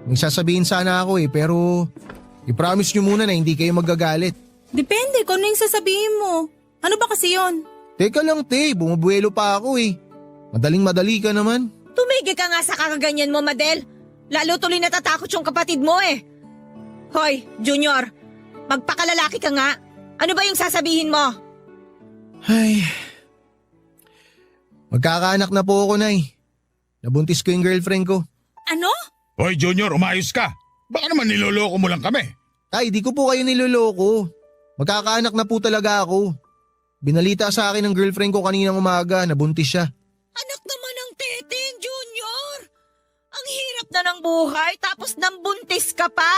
May sasabihin sana ako pero i-promise nyo muna na hindi kayo magagalit. Depende kung ano yung sasabihin mo. Ano ba kasi yon? Teka lang bumubuelo pa ako Madaling-madali ka naman. Tumigil ka nga sa kakaganyan mo, Madel. Lalo tuloy natatakot yung kapatid mo eh. Hoy, Junior, magpakalalaki ka nga. Ano ba yung sasabihin mo? Ay, Magkakaanak na po ako, Nay. Nabuntis ko yung girlfriend ko. Ano? Hoy Junior, umayos ka. Baka naman niloloko mo lang kami. Tay, di ko po kayo niloloko. Magkakaanak na po talaga ako. Binalita sa akin ng girlfriend ko kaninang umaga, nabuntis siya. Anak naman ng Teteng, Junior. Ang hirap na ng buhay tapos nambuntis ka pa.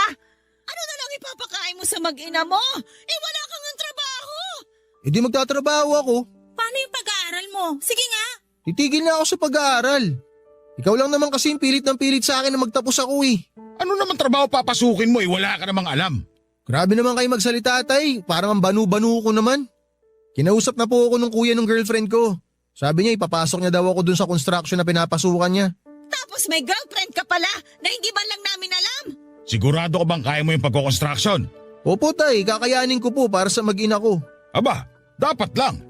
Ano na lang ipapakain mo sa mag-ina mo? Eh wala kang ang trabaho. E di magtatrabaho ako. Paano yung pag-aaral mo? Sige nga. Titigil na ako sa pag-aaral. Ikaw lang naman kasi yung pilit ng pilit sa akin na magtapos ako eh. Ano naman trabaho papasukin mo wala ka namang alam. Grabe naman kayo magsalita, Tay. Parang ang banu-banu ko naman. Kinausap na po ako ng kuya ng girlfriend ko. Sabi niya ipapasok niya daw ako dun sa construction na pinapasukan niya. Tapos may girlfriend ka pala na hindi man lang namin alam. Sigurado ka bang kaya mo yung pagko-construction? Opo, Tay. Kakayanin ko po para sa mag-ina ko. Aba, dapat lang.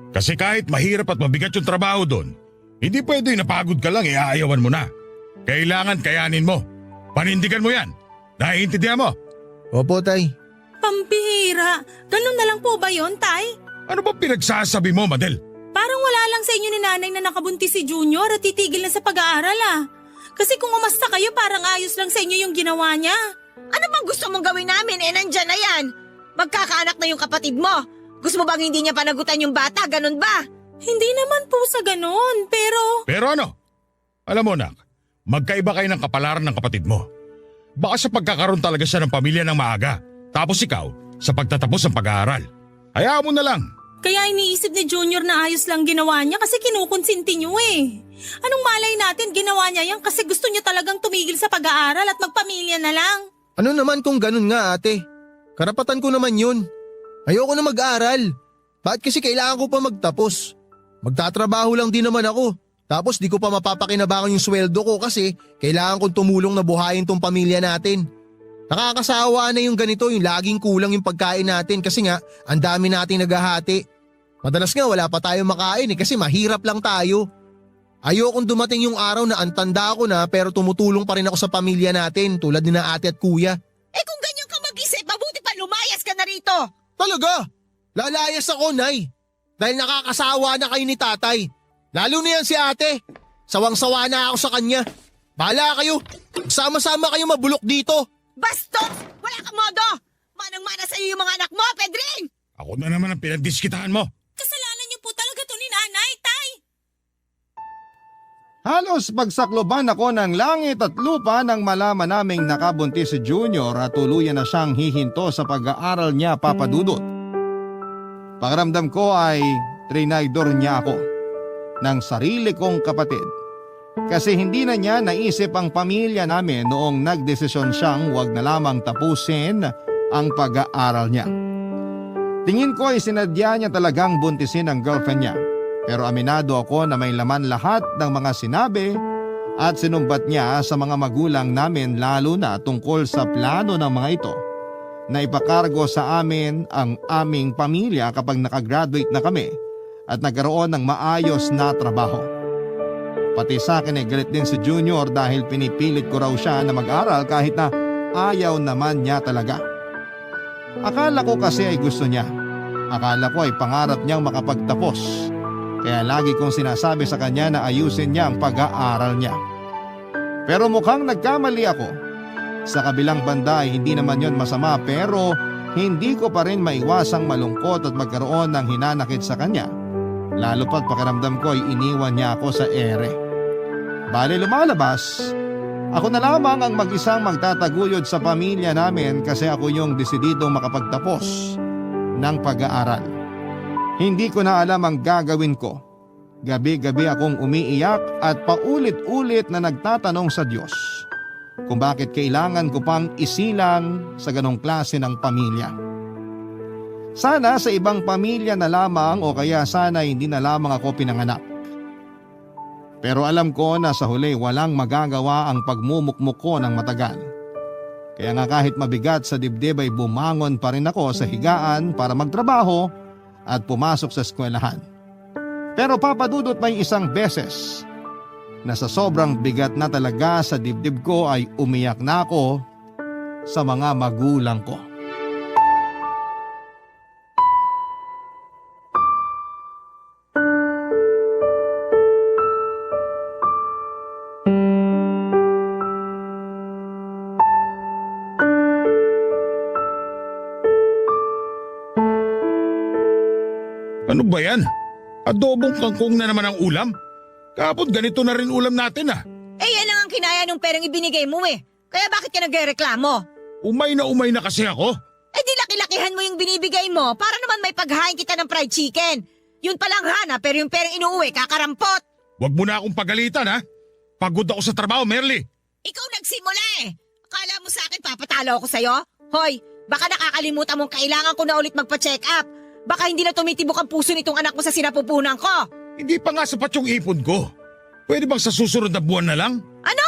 Kasi kahit mahirap at mabigat yung trabaho doon, hindi pwede napagod ka lang iaayawan mo na. Kailangan kayanin mo. Panindigan mo yan. Naiintindihan mo? Opo, Tay. Pambihira. Ganun na lang po ba yon, Tay? Ano ba pinagsasabi mo, Madel? Parang wala lang sa inyo ni nanay na nakabuntis si Junior at titigil na sa pag-aaral ah. Kasi kung umasta kayo parang ayos lang sa inyo yung ginawa niya. Ano bang gusto mong gawin namin? Eh nandyan na yan. Magkakaanak na yung kapatid mo. Gusto mo bang hindi niya panagutan yung bata? Ganun ba? Hindi naman po sa ganun, pero… Pero ano? Alam mo, nak, magkaiba kayo ng kapalaran ng kapatid mo. Baka sa pagkakaroon talaga siya ng pamilya ng maaga. Tapos ikaw, sa pagtatapos ng pag-aaral. Hayaan mo na lang. Kaya iniisip ni Junior na ayos lang ginawa niya kasi kinukonsinti niyo eh. Anong malay natin ginawa niya yan kasi gusto niya talagang tumigil sa pag-aaral at magpamilya na lang. Ano naman kung ganun nga, ate? Karapatan ko naman yun. Ayoko na mag-aral. Bakit kasi kailangan ko pa magtapos? Magtatrabaho lang din naman ako. Tapos di ko pa mapapakinabangan yung sweldo ko kasi kailangan kong tumulong na buhayin tong pamilya natin. Nakakasawa na yung ganito, yung laging kulang yung pagkain natin kasi nga ang dami nating naghahati. Madalas nga wala pa tayo makain kasi mahirap lang tayo. Ayokong dumating yung araw na antanda ko na pero tumutulong pa rin ako sa pamilya natin tulad ni na ate at kuya. Eh kung ganyan ka mag-isip, mabuti pa lumayas ka na rito. Talaga? Lalayas ako, Nay. Dahil nakakasawa na kayo ni tatay. Lalo na yan si ate. Sawang-sawa na ako sa kanya. Bahala kayo. Sama-sama kayo mabulok dito. Bastos! Wala kang modo! Manang-mana sa'yo yung mga anak mo, Pedring! Ako na naman ang pinagdiskitaan mo. Kasalanan niyo po talaga to ni nanay, Tay. Halos pagsakloban ako ng langit at lupa nang malaman naming nakabuntis si Junior at tuluyan na siyang hihinto sa pag-aaral niya, Papa Dudut. Pakiramdam ko ay trinaydor niya ako ng sarili kong kapatid. Kasi hindi na niya naisip ang pamilya namin noong nagdesisyon siyang huwag na lamang tapusin ang pag-aaral niya. Tingin ko ay sinadya niya talagang buntisin ang girlfriend niya. Pero aminado ako na may laman lahat ng mga sinabi at sinumbat niya sa mga magulang namin lalo na tungkol sa plano ng mga ito na ipakargo sa amin ang aming pamilya kapag nakagraduate na kami at nagkaroon ng maayos na trabaho. Pati sa akin ay galit din si Junior dahil pinipilit ko raw siya na mag-aral kahit na ayaw naman niya talaga. Akala ko kasi ay gusto niya. Akala ko ay pangarap niyang makapagtapos. Kaya lagi kong sinasabi sa kanya na ayusin niya ang pag-aaral niya. Pero mukhang nagkamali ako. Sa kabilang banda ay hindi naman yon masama pero hindi ko pa rin maiwasang malungkot at magkaroon ng hinanakit sa kanya. Lalo pa't pakiramdam ko ay iniwan niya ako sa ere. Bale lumalabas, ako na lamang ang mag-isang magtataguyod sa pamilya namin kasi ako yung desididong makapagtapos ng pag-aaral. Hindi ko na alam ang gagawin ko. Gabi-gabi akong umiiyak at paulit-ulit na nagtatanong sa Diyos kung bakit kailangan ko pang isilang sa ganong klase ng pamilya. Sana sa ibang pamilya na lamang o kaya sana hindi na lamang ako pinanganak. Pero alam ko na sa huli walang magagawa ang pagmumukmuk ko ng matagal. Kaya nga kahit mabigat sa dibdib ay bumangon pa rin ako sa higaan para magtrabaho at pumasok sa eskwelahan. Pero papadudot may isang beses na sa sobrang bigat na talaga sa dibdib ko ay umiyak na ako sa mga magulang ko. Ano ba yan? Adobong kangkong na naman ang ulam? Kapon ganito na rin ulam natin ah. Eh yan lang ang kinaya nung perang ibinigay mo eh. Kaya bakit ka nagreklamo? Umay na kasi ako. Eh di laki-lakihan mo yung binibigay mo para naman may paghain kita ng fried chicken. Yun palang hana pero yung perang inuuwi kakarampot. Huwag mo na akong pagalitan ha. Pagod ako sa trabaho, Merly. Ikaw nagsimula eh. Akala mo sa akin papatalo ako sa'yo? Hoy, baka nakakalimutan mong kailangan ko na ulit magpa-check up. Baka hindi na tumitibok ang puso nitong anak mo sa sinapupunan ko. Hindi pa nga sapat yung ipon ko. Pwede bang sa susunod na buwan na lang? Ano?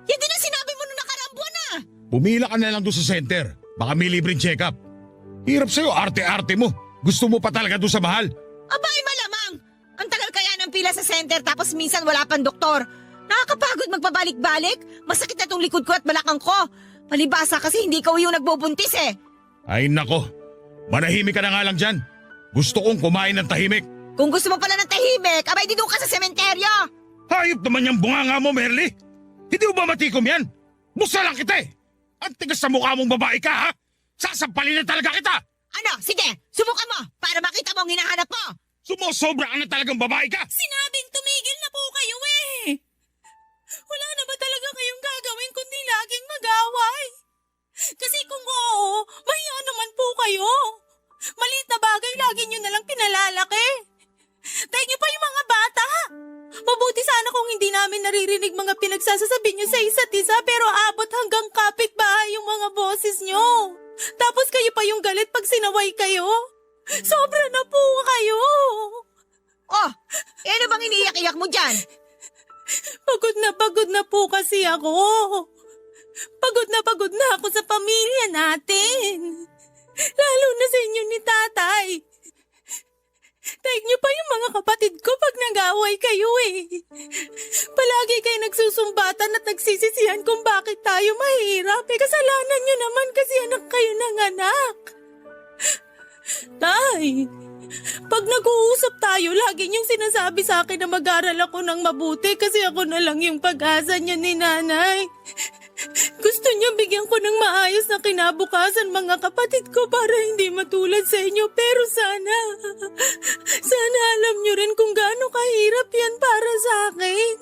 Yan din ang sinabi mo nung nakaraang buwan na. Pumila ka na lang doon sa center. Baka may libreng check-up. Hirap sa'yo, arte-arte mo. Gusto mo pa talaga doon sa mahal. Abay malamang. Ang tagal kaya ng pila sa center tapos minsan wala pang doktor. Nakakapagod magpabalik-balik. Masakit na tong likod ko at balakang ko. Palibasa kasi hindi ka yung nagbubuntis eh. Ay nako, manahimik ka na nga lang dyan. Gusto kong kumain ng tahimik. Kung gusto mo pala ng tahimik, abay di doon ka sa sementeryo. Hayop naman yung bunganga mo, Merly. Hindi mo ba matikom yan? Musta lang kita eh. Ang tigas sa mukha mong babae ka ha. Sasampalin na talaga kita. Ano? Sige, subukan mo para makita mo ang hinahanap mo. Sumusobra ka na talagang babae ka. Sinabing tumigil na po kayo eh. Wala na ba talaga kayong gagawin kundi laging mag-away? Kasi kung oo, mahiya naman po kayo. Maliit na bagay lagi nyo nalang pinalalaki. Tayo niyo pa yung mga bata. Mabuti sana kung hindi namin naririnig mga pinagsasasabi nyo sa isa't isa pero abot hanggang kapitbahay yung mga boses nyo. Tapos kayo pa yung galit pag sinaway kayo. Sobra na po kayo. Oh, ano bang iniiyak-iyak mo dyan? Pagod na po kasi ako. Pagod na ako sa pamilya natin. Lalo na sa inyo ni tatay. Taig niyo pa yung mga kapatid ko pag nag-away kayo eh. Palagi kayo nagsusumbatan at nagsisisihan kung bakit tayo mahirap. Eh kasalanan niyo naman kasi anak kayo ng anak. Tay, pag nag-uusap tayo, lagi niyong sinasabi sa akin na mag-aral ako ng mabuti kasi ako na lang yung pag-asa niya ni nanay. Gusto niya bigyan ko ng maayos na kinabukasan mga kapatid ko para hindi matulad sa inyo. Pero sana alam niyo rin kung gaano kahirap yan para sa akin.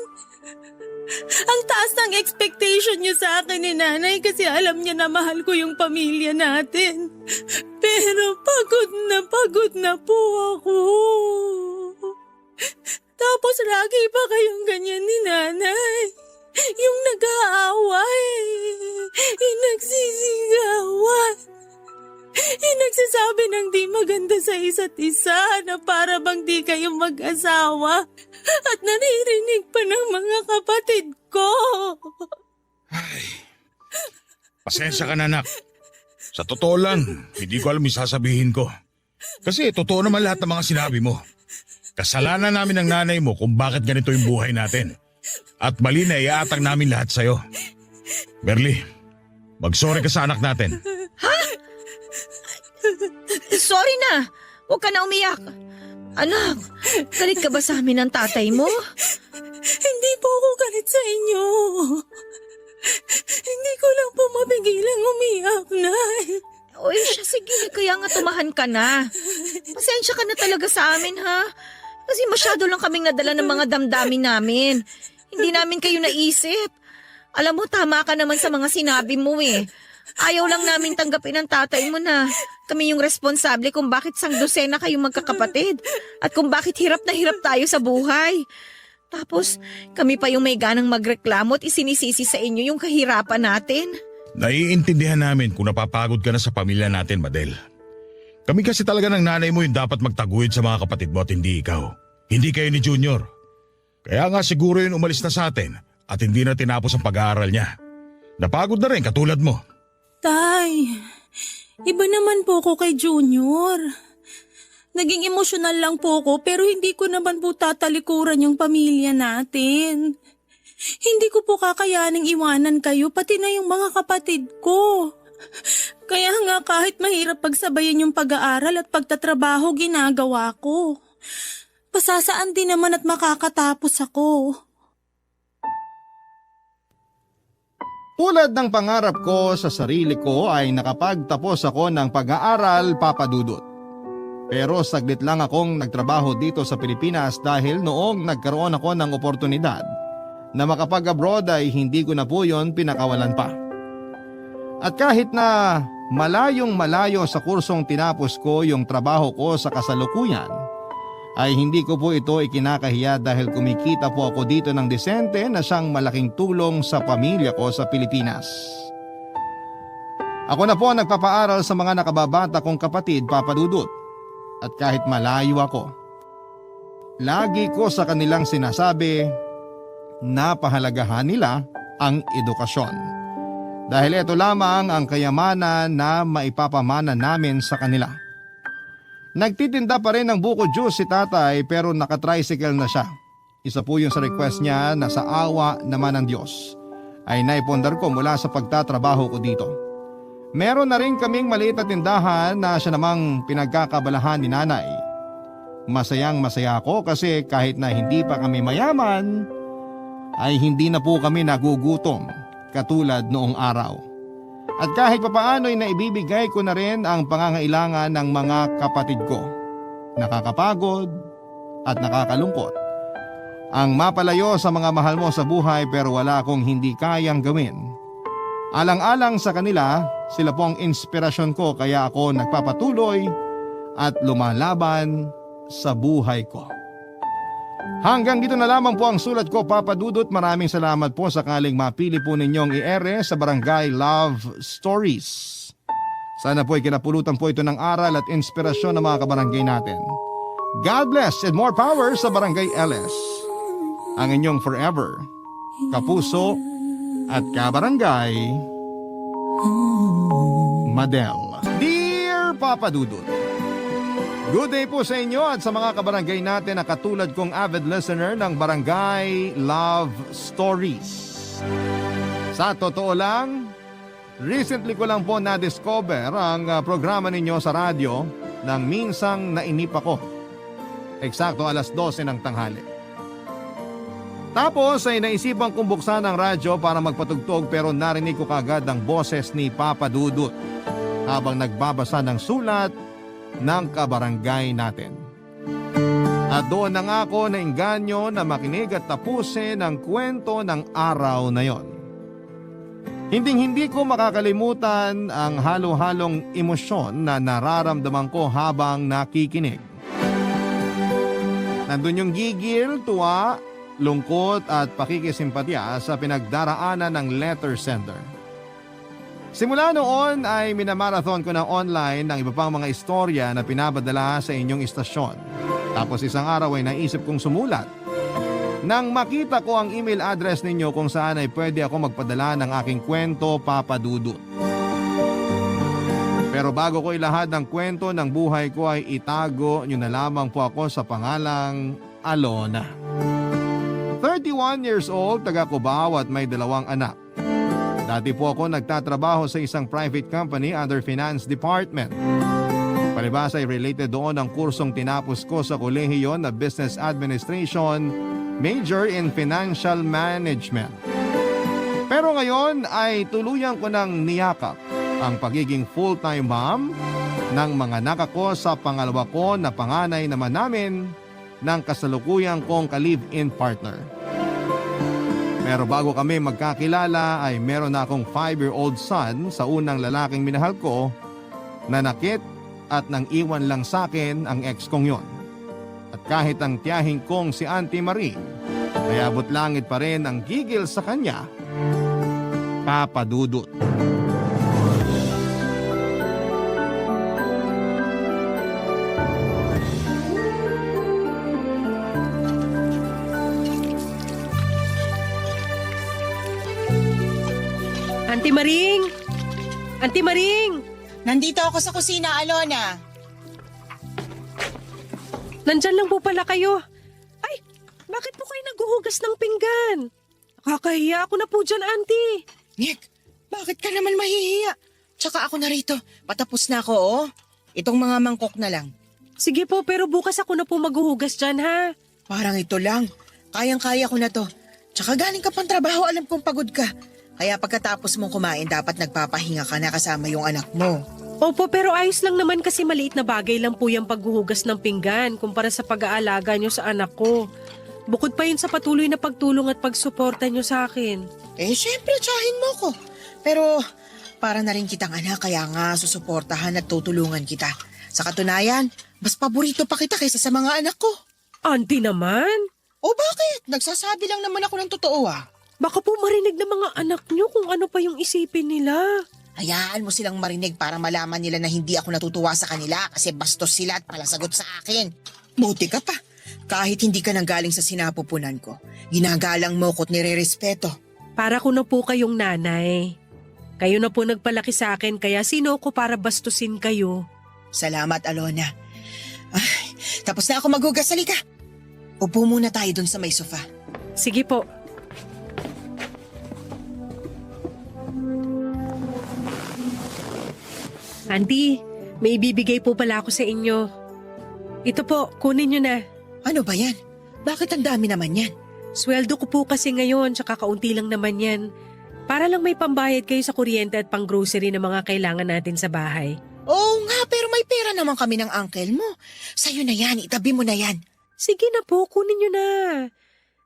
Ang taas ng expectation niyo sa akin ni nanay kasi alam niya na mahal ko yung pamilya natin. Pero pagod na po ako. Tapos lagi pa kayong ganyan ni nanay. Yung nag-aaway, yung nagsisigawan, yung nagsasabi ng di maganda sa isa't isa na para bang di kayo mag-asawa at naririnig pa ng mga kapatid ko. Pasensya ka na, anak. Sa totoo lang, hindi ko alam yung sasabihin ko. Kasi totoo naman lahat ng mga sinabi mo. Kasalanan namin ng nanay mo kung bakit ganito yung buhay natin. At mali na iatang namin lahat sa'yo. Merly, mag-sorry ka sa anak natin. Sorry na. Huwag ka na umiyak. Anak, galit ka ba sa amin ng tatay mo? Hindi po ako galit sa inyo. Hindi ko lang po mapigilang umiyak, Nay. Uy, siya sige. Kaya nga tumahan ka na. Pasensya ka na talaga sa amin, ha? Kasi masyado lang kaming nadala ng mga damdamin namin. Hindi namin kayo naisip. Alam mo, tama ka naman sa mga sinabi mo eh. Ayaw lang namin tanggapin ng tatay mo na kami yung responsable kung bakit sangdosena kayong magkakapatid at kung bakit hirap na hirap tayo sa buhay. Tapos, kami pa yung may ganang magreklamo at isinisisi sa inyo yung kahirapan natin. Naiintindihan namin kung napapagod ka na sa pamilya natin, Madel. Kami kasi talaga ng nanay mo yung dapat magtaguyod sa mga kapatid mo at hindi ikaw. Hindi kayo ni Junior. Kaya nga siguro yun umalis na sa atin at hindi na tinapos ang pag-aaral niya. Napagod na rin katulad mo. Tay, iba naman po ko kay Junior. Naging emosyonal lang po ko pero hindi ko naman po tatalikuran yung pamilya natin. Hindi ko po kakayaning iwanan kayo pati na yung mga kapatid ko. Kaya nga kahit mahirap pagsabayin yung pag-aaral at pagtatrabaho ginagawa ko. Pasasaan din naman at makakatapos ako. Tulad ng pangarap ko sa sarili ko ay nakapagtapos ako ng pag-aaral, Papa Dudut. Pero saglit lang akong nagtrabaho dito sa Pilipinas dahil noong nagkaroon ako ng oportunidad na makapag-abroad ay hindi ko na po yon pinakawalan pa. At kahit na malayong malayo sa kursong tinapos ko yung trabaho ko sa kasalukuyan, ay hindi ko po ito ikinakahiya dahil kumikita po ako dito ng disente na siyang malaking tulong sa pamilya ko sa Pilipinas. Ako na po ang nagpapaaral sa mga nakababata kong kapatid, Papa Dudut. At kahit malayo ako, lagi ko sa kanilang sinasabi na pahalagahan nila ang edukasyon. Dahil ito lamang ang kayamanan na maipapamana namin sa kanila. Nagtitinda pa rin ng buko juice si tatay pero nakatricycle na siya. Isa po yung sa request niya na sa awa naman ng Diyos ay naipundar ko mula sa pagtatrabaho ko dito. Meron na rin kaming maliit na tindahan na siya namang pinagkakabalahan ni nanay. Masayang masaya ako kasi kahit na hindi pa kami mayaman, ay hindi na po kami nagugutom katulad noong araw. At kahit papaano ay naibibigay ko na rin ang pangangailangan ng mga kapatid ko. Nakakapagod at nakakalungkot ang mapalayo sa mga mahal mo sa buhay pero wala akong hindi kayang gawin. Alang-alang sa kanila, sila po ang inspirasyon ko kaya ako nagpapatuloy at lumalaban sa buhay ko. Hanggang dito na lamang po ang sulat ko, Papa Dudut. Maraming salamat po sakaling mapili po ninyong i-ere sa Barangay Love Stories. Sana po ay kinapulutan po ito ng aral at inspirasyon ng mga kabarangay natin. God bless and more power sa Barangay LS. Ang inyong forever, kapuso at kabarangay, Madel. Dear Papa Dudut, good day po sa inyo at sa mga kabarangay natin na katulad kong avid listener ng Barangay Love Stories. Sa totoo lang, recently ko lang po na-discover ang programa ninyo sa radyo nang minsang nainip ako. Eksakto 12:00 ng tanghali. Tapos ay naisipan kong buksan ang radyo para magpatugtog pero narinig ko kagad ang boses ni Papa Dudut habang nagbabasa ng sulat ng kabarangay natin. At doon na nga ako nainganyo na makinig at tapusin ang kwento ng araw na yon. Hinding-hindi ko makakalimutan ang halo-halong emosyon na nararamdaman ko habang nakikinig. Nandun yung gigil, tuwa, lungkot at pakikisimpatya sa pinagdaraanan ng letter sender. Simula noon ay minamarathon ko na online ng iba pang mga istorya na pinabadala sa inyong istasyon. Tapos isang araw ay naisip kong sumulat. Nang makita ko ang email address ninyo kung saan ay pwede ako magpadala ng aking kwento, Papa Dudut. Pero bago ko ilahad ng kwento ng buhay ko ay itago nyo na lamang po ako sa pangalang Alona. 31 years old, taga Cubao at may 2 anak. Dati po ako nagtatrabaho sa isang private company under finance department. Palibas ay related doon ang kursong tinapos ko sa kolehiyo na business administration, major in financial management. Pero ngayon ay tuluyan ko ng niyakap ang pagiging full-time mom ng mga anak ko sa pangalawa ko na panganay naman namin ng kasalukuyang kong ka-live-in partner. Pero bago kami magkakilala ay meron na akong 5-year-old son sa unang lalaking minahal ko na nakit at nang iwan lang sa akin ang ex kong yon. At kahit ang tiyahing kong si Auntie Marie ay abot langit pa rin ang gigil sa kanya, Papa Dudut. Auntie Maring! Auntie Maring! Nandito ako sa kusina, Alona. Nandyan lang po pala kayo. Ay, bakit po kayo naghuhugas ng pinggan? Nakakahiya ako na po dyan, Auntie. Nick, bakit ka naman mahihiya? Tsaka ako narito. Patapos na ako, oh. Itong mga mangkok na lang. Sige po, pero bukas ako na po maghuhugas dyan, ha? Parang ito lang. Kayang-kaya ko na to. Tsaka galing ka pang trabaho, alam kong pagod ka. Kaya pagkatapos mong kumain, dapat nagpapahinga ka na kasama yung anak mo. Opo, pero ayos lang naman kasi maliit na bagay lang po yung paghuhugas ng pinggan kumpara sa pag-aalaga nyo sa anak ko. Bukod pa yun sa patuloy na pagtulong at pagsuporta nyo sa akin. Syempre, tsahin mo ko. Pero, para na rin kitang anak, kaya nga susuportahan at tutulungan kita. Sa katunayan, mas paborito pa kita kaysa sa mga anak ko. Auntie naman, O bakit? Nagsasabi lang naman ako ng totoo baka po marinig ng mga anak nyo kung ano pa yung isipin nila. Hayaan mo silang marinig para malaman nila na hindi ako natutuwa sa kanila kasi bastos sila at palasagot sa akin. Buti ka pa. Kahit hindi ka nanggaling sa sinapupunan ko, ginagalang mo ko't nirerespeto. Para ko na po kayong nanay. Kayo na po nagpalaki sa akin kaya sino ko para bastusin kayo? Salamat, Alona. Ay, tapos na ako maghugas. Halika. Upo muna tayo dun sa may sofa. Sige po. Auntie, may ibibigay po pala ako sa inyo. Ito po, kunin nyo na. Ano ba yan? Bakit ang dami naman yan? Sweldo ko po kasi ngayon, tsaka kaunti lang naman yan. Para lang may pambayad kayo sa kuryente at pang-grocery na mga kailangan natin sa bahay. Oo nga, pero may pera naman kami ng uncle mo. Sa'yo na yan, itabi mo na yan. Sige na po, kunin nyo na.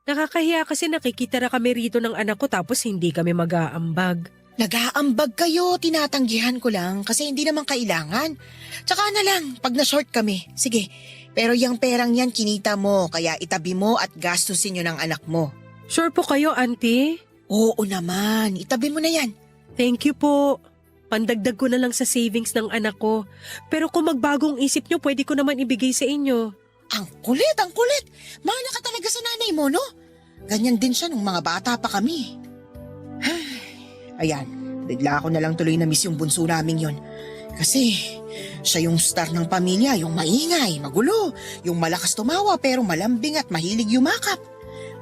Nakakahiya kasi nakikita na kami rito ng anak ko tapos hindi kami mag-aambag. Nag-aambag kayo, tinatanggihan ko lang kasi hindi naman kailangan. Tsaka na lang, pag na-short kami. Sige, pero yung perang yan kinita mo, kaya itabi mo at gastusin nyo ng anak mo. Sure po kayo, auntie? Oo naman, itabi mo na yan. Thank you po. Pandagdag ko na lang sa savings ng anak ko. Pero kung magbagong isip nyo, pwede ko naman ibigay sa inyo. Ang kulit, ang kulit. Mahala ka talaga sa nanay mo, no? Ganyan din siya nung mga bata pa kami. Ayan, bigla ako na lang tuloy na miss yung bunso naming yon. Kasi siya yung star ng pamilya, yung maingay, magulo, yung malakas tumawa pero malambing at mahilig yumakap.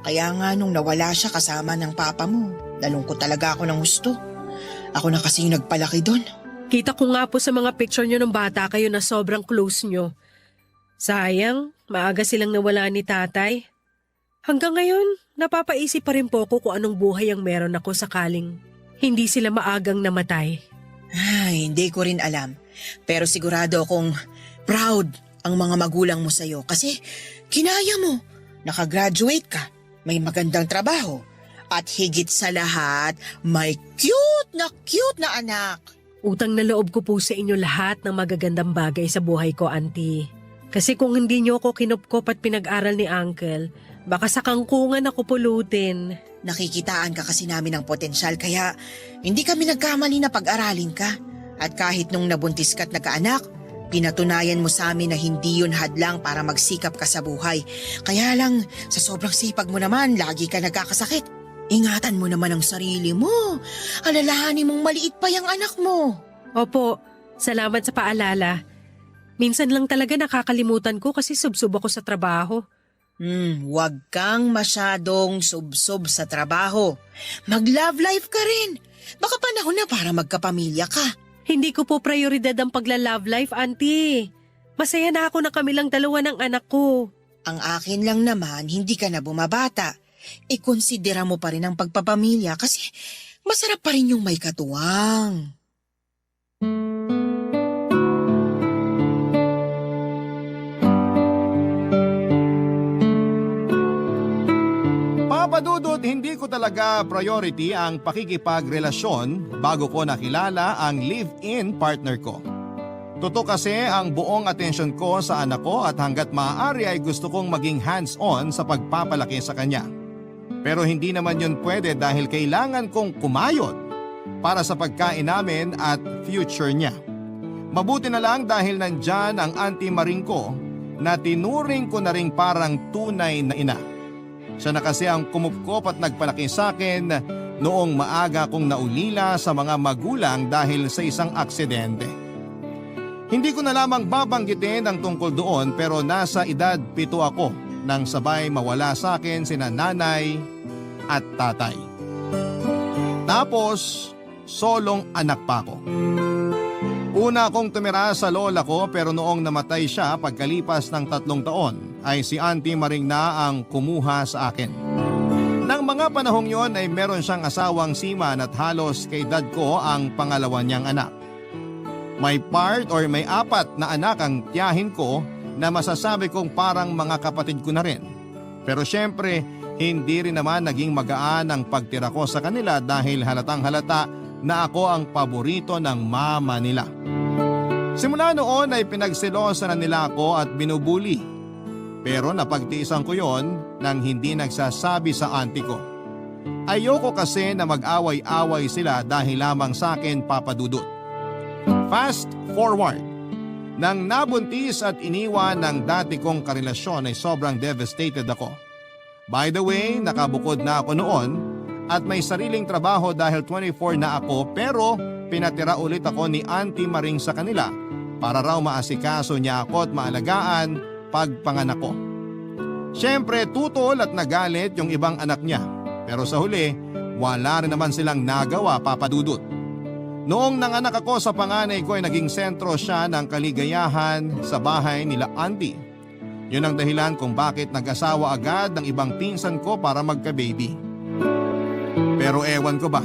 Kaya nga nung nawala siya kasama ng papa mo, nalungkot talaga ako ng gusto. Ako na kasi yung nagpalaki doon. Kita ko nga po sa mga picture nyo ng bata kayo na sobrang close nyo. Sayang, maaga silang nawala ni tatay. Hanggang ngayon, napapaisip pa rin po ako kung anong buhay ang meron ako sakaling hindi sila maagang namatay. Ay, hindi ko rin alam. Pero sigurado akong proud ang mga magulang mo sa'yo kasi kinaya mo. Nakagraduate ka, may magandang trabaho, at higit sa lahat, may cute na anak. Utang na loob ko po sa inyo lahat ng magagandang bagay sa buhay ko, auntie. Kasi kung hindi nyo ako kinupkop at pinag-aral ni uncle, baka sa kangkungan ako pulutin. Nakikitaan ka kasi namin ng potensyal kaya hindi kami nagkamali na pag-aralin ka. At kahit nung nabuntis ka't nagkaanak, pinatunayan mo sa amin na hindi yun hadlang para magsikap ka sa buhay. Kaya lang, sa sobrang sipag mo naman, lagi ka nagkakasakit. Ingatan mo naman ang sarili mo. Alalahanin mong maliit pa yung anak mo. Opo, salamat sa paalala. Minsan lang talaga nakakalimutan ko kasi subsob ako sa trabaho. Wag kang masyadong subsob sa trabaho. Mag-love life ka rin. Baka panahon na para magkapamilya ka. Hindi ko po prioridad ang pagla-love life, auntie. Masaya na ako na kami lang dalawa ng anak ko. Ang akin lang naman, hindi ka na bumabata. Ikonsidera mo pa rin ang pagpapamilya kasi masarap pa rin yung may katuwang. Papadudot, hindi ko talaga priority ang pakikipagrelasyon bago ko nakilala ang live-in partner ko. Totoo kasi ang buong atensyon ko sa anak ko at hanggat maaari ay gusto kong maging hands-on sa pagpapalaki sa kanya. Pero hindi naman yun pwede dahil kailangan kong kumayod para sa pagkain namin at future niya. Mabuti na lang dahil nandyan ang Auntie Maring ko na tinuring ko na ring parang tunay na ina. Siya na kasi ang kumupkop at nagpalaki sa akin noong maaga kong naulila sa mga magulang dahil sa isang aksidente. Hindi ko na lamang babanggitin ang tungkol doon pero nasa edad 7 ako nang sabay mawala sa akin sina nanay at tatay. Tapos, solong anak pa ako. Una akong tumira sa lola ko pero noong namatay siya pagkalipas ng 3 taon ay si Auntie Maring na ang kumuha sa akin. Nang mga panahong yon ay meron siyang asawang seaman at halos kay dad ko ang pangalawa niyang anak. May part or may 4 na anak ang tiyahin ko na masasabi kong parang mga kapatid ko na rin. Pero syempre, hindi rin naman naging magaan ang pagtira ko sa kanila dahil halatang halata na ako ang paborito ng mama nila. Simula noon ay pinagselosa na nila ako at binubuli. Pero napagtiisan ko yon nang hindi nagsasabi sa auntie ko. Ayoko kasi na mag-away-away sila dahil lamang sa akin, Papa Dudut. Fast forward. Nang nabuntis at iniwan ng dati kong karelasyon ay sobrang devastated ako. By the way, nakabukod na ako noon at may sariling trabaho dahil 24 na ako, pero pinatira ulit ako ni Auntie Maring sa kanila para raw maasikaso niya ako at maalagaan pagpanganak ko. Siyempre tutol at nagalit yung ibang anak niya, pero sa huli wala rin naman silang nagawa, Papa Dudut. Noong nanganak ako sa panganay ko ay naging sentro siya ng kaligayahan sa bahay nila Auntie. Yun ang dahilan kung bakit nag-asawa agad ng ibang pinsan ko para magka-baby. Pero ewan ko ba?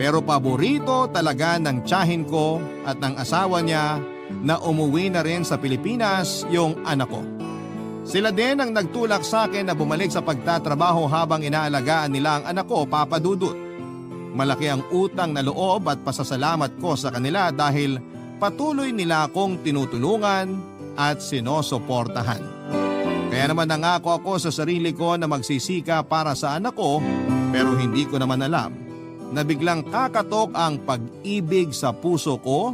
Pero paborito talaga ng tiyahin ko at ng asawa niya na umuwi na rin sa Pilipinas yung anak ko. Sila din ang nagtulak sa akin na bumalik sa pagtatrabaho habang inaalagaan nila ang anak ko, Papa Dudut. Malaki ang utang na loob at pasasalamat ko sa kanila dahil patuloy nila akong tinutulungan at sinusuportahan. Kaya naman nangako ako sa sarili ko na magsisika para sa anak ko, pero hindi ko naman alam na biglang kakatok ang pag-ibig sa puso ko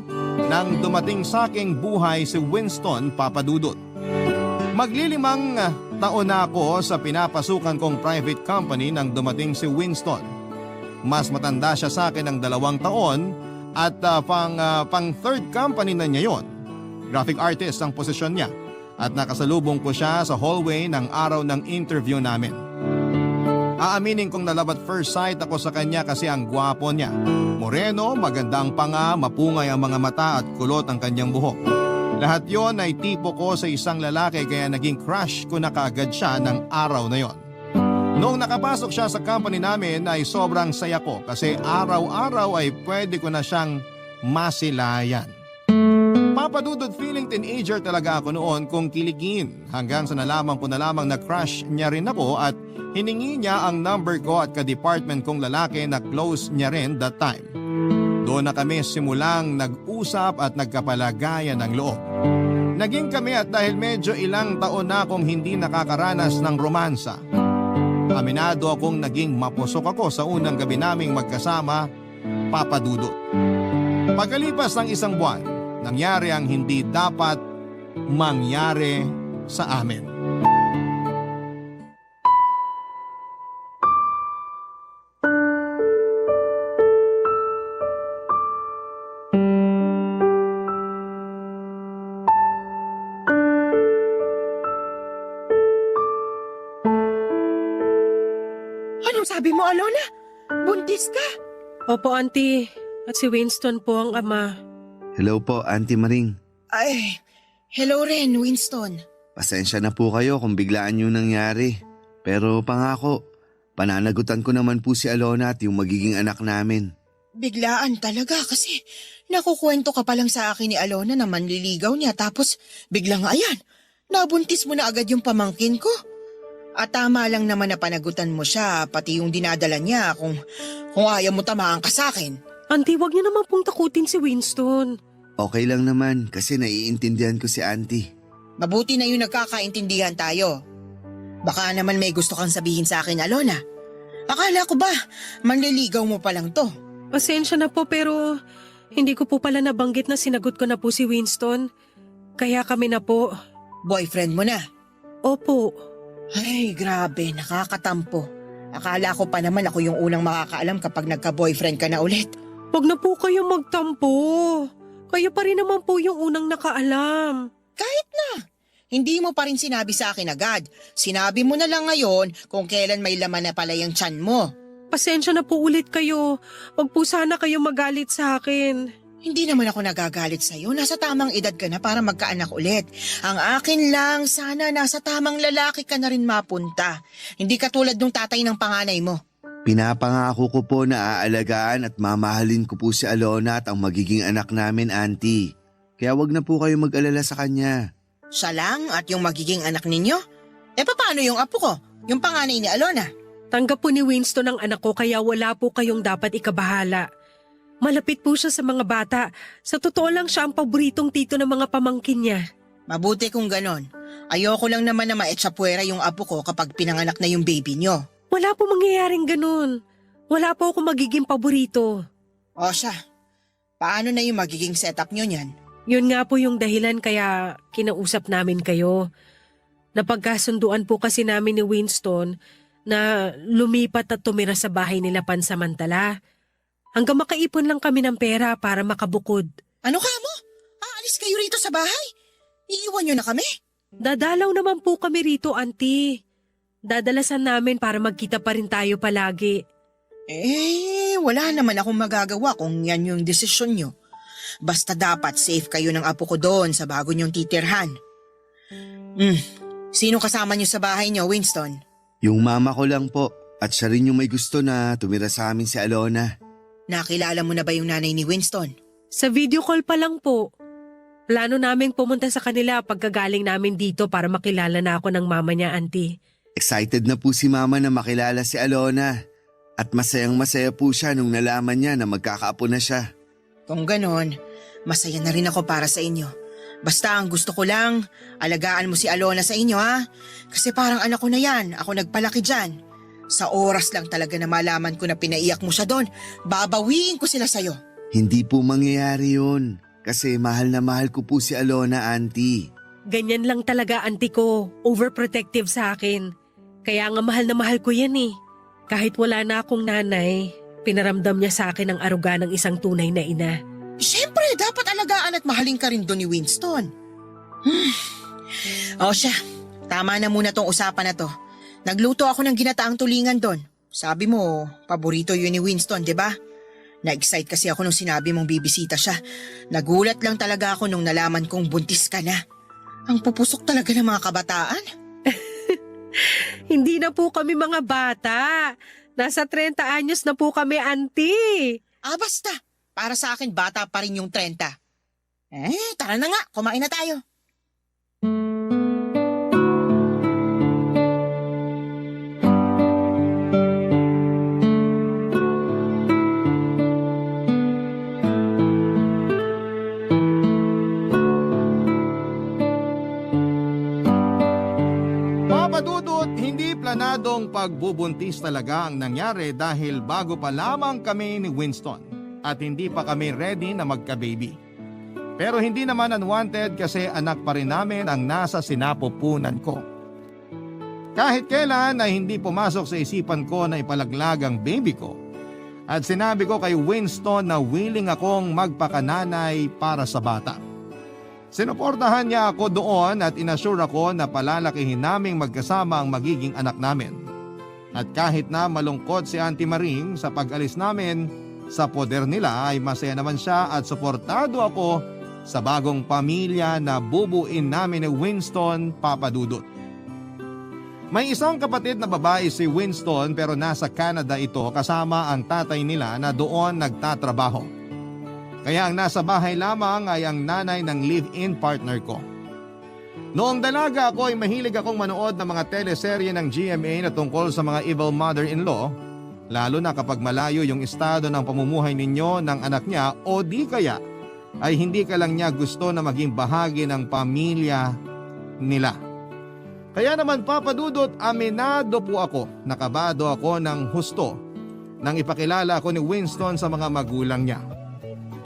nang dumating sa aking buhay si Winston, Papa Dudut. Maglilimang taon na ako sa pinapasukan kong private company nang dumating si Winston. Mas matanda siya sa akin ng 2 taon at pang third company na niya yon. Graphic artist ang posisyon niya at nakasalubong ko siya sa hallway ng araw ng interview namin. Aaminin kong na love at first sight ako sa kanya kasi ang gwapo niya. Moreno, maganda ang panga, mapungay ang mga mata at kulot ang kanyang buhok. Lahat yon ay tipo ko sa isang lalaki kaya naging crush ko na kaagad siya ng araw na yon. Noong nakapasok siya sa company namin ay sobrang saya ko kasi araw-araw ay pwede ko na siyang masilayan. Papa Dudut, feeling teenager talaga ako noon kung kiligin hanggang sa nalaman ko na lamang na crush niya rin ako at hiningi niya ang number ko at ka-department kong lalaki na close niya rin that time. Doon na kami simulang nag-usap at nagkapalagayan ng loob. Naging kami at dahil medyo ilang taon na akong hindi nakakaranas ng romansa. Aminado akong naging mapusok ako sa unang gabi naming magkasama, Papa Dudut. Pagkalipas ng 1 buwan, nangyari ang hindi dapat mangyari sa amin. Anong sabi mo, Alona? Buntis ka? Opo, Auntie. At si Winston po ang ama. Hello po, Auntie Maring. Ay, hello rin, Winston. Pasensya na po kayo kung biglaan yung nangyari. Pero pangako, pananagutan ko naman po si Alona at yung magiging anak namin. Biglaan talaga kasi nakukwento ka pa lang sa akin ni Alona na manliligaw niya tapos biglang ayan, nabuntis mo na agad yung pamangkin ko. At tama lang naman na panagutan mo siya pati yung dinadala niya kung ayaw mo tamaan ka sa akin. Auntie, wag niyo naman pong takutin si Winston. Okay lang naman kasi naiintindihan ko si Auntie. Mabuti na yung nagkakaintindihan tayo. Baka naman may gusto kang sabihin sa akin, Alona. Akala ko ba, manliligaw mo pa lang to? Pasensya na po pero hindi ko po pala nabanggit na sinagot ko na po si Winston. Kaya kami na po. Boyfriend mo na? Opo. Ay, grabe, nakakatampo. Akala ko pa naman ako yung unang makakaalam kapag nagka-boyfriend ka na ulit. Wag na po kayo magtampo. Kayo pa rin naman po yung unang nakaalam. Kahit na. Hindi mo pa rin sinabi sa akin agad. Sinabi mo na lang ngayon kung kailan may laman na pala yung tiyan mo. Pasensya na po ulit kayo. Wag po sana kayo magalit sa akin. Hindi naman ako nagagalit sa'yo. Nasa tamang edad ka na para magkaanak ulit. Ang akin lang, sana nasa tamang lalaki ka na rin mapunta. Hindi katulad nung tatay ng panganay mo. Pinapangako ko po na aalagaan at mamahalin ko po si Alona at ang magiging anak namin, Auntie. Kaya wag na po kayo mag-alala sa kanya. Siya lang at yung magiging anak ninyo? Paano yung apo ko? Yung panganay ni Alona? Tanggap po ni Winston ang anak ko kaya wala po kayong dapat ikabahala. Malapit po siya sa mga bata. Sa totoo lang siya ang paboritong tito ng mga pamangkin niya. Mabuti kung ganon. Ayoko lang naman na maetsapwera yung apo ko kapag pinanganak na yung baby nyo. Wala po mangyayaring ganun. Wala po ako magiging paborito. O siya, paano na yung magiging setup nyo niyan? Yun nga po yung dahilan kaya kinausap namin kayo. Napagkasunduan po kasi namin ni Winston na lumipat at tumira sa bahay nila pansamantala. Hanggang makaipon lang kami ng pera para makabukod. Ano ka mo? Aalis kayo rito sa bahay? Iiwan nyo na kami? Dadalaw naman po kami rito, Auntie. Dadalasan namin para magkita pa rin tayo palagi. Wala naman akong magagawa kung yan yung desisyon nyo. Basta dapat safe kayo ng apo ko doon sa bago nyong titirhan. Sino kasama nyo sa bahay nyo, Winston? Yung mama ko lang po at siya rin yung may gusto na tumira sa amin si Alona. Nakilala mo na ba yung nanay ni Winston? Sa video call pa lang po. Plano naming pumunta sa kanila pagkagaling namin dito para makilala na ako ng mama niya, Auntie. Excited na po si mama na makilala si Alona. At masayang-masaya po siya nung nalaman niya na magkakaapo na siya. Kung ganon, masaya na rin ako para sa inyo. Basta ang gusto ko lang, alagaan mo si Alona sa inyo ha. Kasi parang anak ko na yan, ako nagpalaki dyan. Sa oras lang talaga na malaman ko na pinaiyak mo siya doon, babawiin ko sila sa'yo. Hindi po mangyayari yun. Kasi mahal na mahal ko po si Alona, Auntie. Ganyan lang talaga, Auntie ko. Overprotective sa akin. Kaya nga mahal na mahal ko yan eh. Kahit wala na akong nanay, pinaramdam niya sa akin ang aruga ng isang tunay na ina. Siyempre, dapat alagaan at mahalin ka rin doon ni Winston. O siya, tama na muna tong usapan na to. Nagluto ako ng ginataang tulingan doon. Sabi mo, paborito yun ni Winston, di ba? Na-excite kasi ako nung sinabi mong bibisita siya. Nagulat lang talaga ako nung nalaman kong buntis ka na. Ang pupusok talaga ng mga kabataan. Hindi na po kami mga bata. Nasa 30 anyos na po kami, Auntie. Basta. Para sa akin, bata pa rin yung 30. Tara na nga. Kumain na tayo. Papadudot, hindi planadong pagbubuntis talaga ang nangyari dahil bago pa lamang kami ni Winston at hindi pa kami ready na magka-baby. Pero hindi naman unwanted kasi anak pa rin namin ang nasa sinapupunan ko. Kahit kailan ay hindi pumasok sa isipan ko na ipalaglag ang baby ko. At sinabi ko kay Winston na willing akong magpakananay para sa bata. Sinuportahan niya ako doon at inassure ako na palalakihin naming magkasama ang magiging anak namin. At kahit na malungkot si Auntie Maring sa pag-alis namin sa poder nila ay masaya naman siya at suportado ako sa bagong pamilya na bubuin namin ni Winston, Papadudot. May isang kapatid na babae si Winston pero nasa Canada ito kasama ang tatay nila na doon nagtatrabaho. Kaya ang nasa bahay lamang ay ang nanay ng live-in partner ko. Noong dalaga ako ay mahilig akong manood ng mga teleserye ng GMA na tungkol sa mga evil mother-in-law, lalo na kapag malayo yung estado ng pamumuhay ninyo ng anak niya o di kaya ay hindi ka lang niya gusto na maging bahagi ng pamilya nila. Kaya naman Papadudot, aminado po ako, nakabado ako ng husto nang ipakilala ako ni Winston sa mga magulang niya.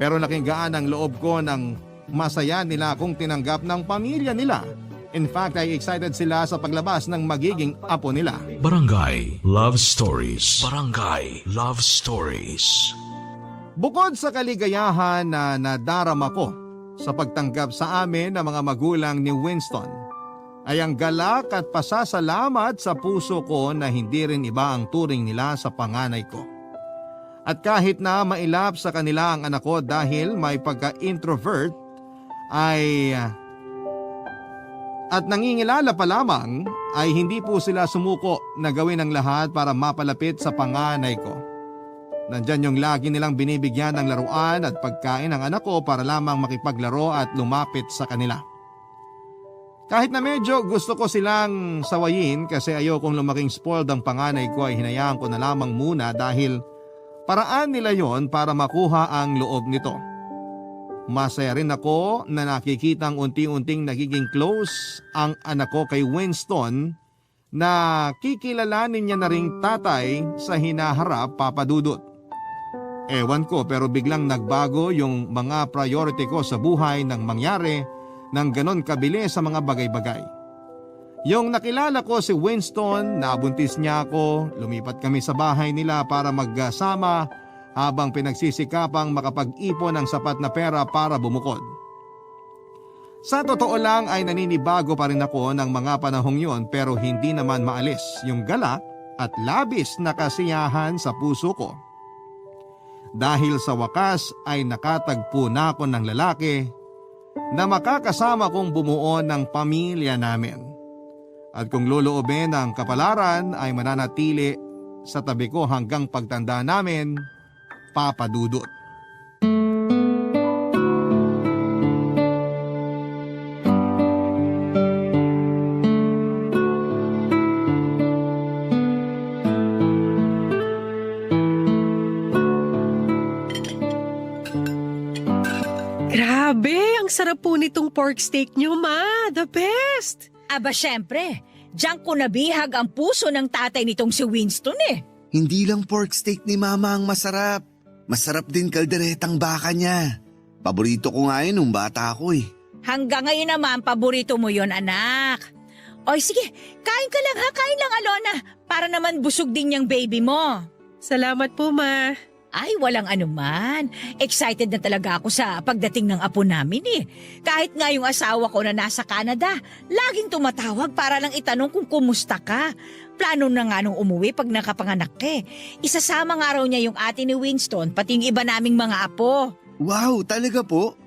Pero laking gaan ang loob ko nang masaya nila akong tinanggap ng pamilya nila. In fact, ay excited sila sa paglabas ng magiging apo nila. Barangay Love Stories. Barangay Love Stories. Bukod sa kaligayahan na nadarama ko sa pagtanggap sa amin ng mga magulang ni Winston, ay ang galak at pasasalamat sa puso ko na hindi rin iba ang turing nila sa panganay ko. At kahit na mailap sa kanila ang anak ko dahil may pagka-introvert, ay At nangingilala pa lamang ay hindi po sila sumuko na gawin ang lahat para mapalapit sa panganay ko. Nandyan yung lagi nilang binibigyan ng laruan at pagkain ng anak ko para lamang makipaglaro at lumapit sa kanila. Kahit na medyo gusto ko silang sawayin kasi ayokong lumaking spoiled ang panganay ko ay hinayaan ko na lamang muna dahil paraan nila yon para makuha ang loob nito. Masaya rin ako na nakikitang unti-unting nagiging close ang anak ko kay Winston na kikilalanin niya na ring tatay sa hinaharap, Papa Dudut. Ewan ko pero biglang nagbago yung mga priority ko sa buhay nang mangyari ng ganon kabilis sa mga bagay-bagay. Yung nakilala ko si Winston, nabuntis niya ako, lumipat kami sa bahay nila para magkasama habang pinagsisikapang makapag-ipon ng sapat na pera para bumukod. Sa totoo lang ay naninibago pa rin ako ng mga panahong yun pero hindi naman maalis yung galak at labis na kasiyahan sa puso ko. Dahil sa wakas ay nakatagpo na ako ng lalaki na makakasama kong bumuo ng pamilya namin. At kung loloobin ang kapalaran ay mananatili sa tabi ko hanggang pagtanda namin, Papa Dudut. Grabe, ang sarap po nitong pork steak nyo, Ma. The best! Aba syempre, diyan ko nabihag ang puso ng tatay nitong si Winston eh. Hindi lang pork steak ni Mama ang masarap. Masarap din kalderetang baka niya. Paborito ko nga yun nung bata ako eh. Hanggang ngayon naman, paborito mo yon anak. Oy sige, kain ka lang ha, kain lang Alona. Para naman busog din yung baby mo. Salamat po, Ma. Ay, walang anuman. Excited na talaga ako sa pagdating ng apo namin eh. Kahit nga yung asawa ko na nasa Canada, laging tumatawag para lang itanong kung kumusta ka. Plano na nga nung umuwi pag nakapanganak eh. Isasama nga raw niya yung ate ni Winston, pati yung iba naming mga apo. Wow, talaga po?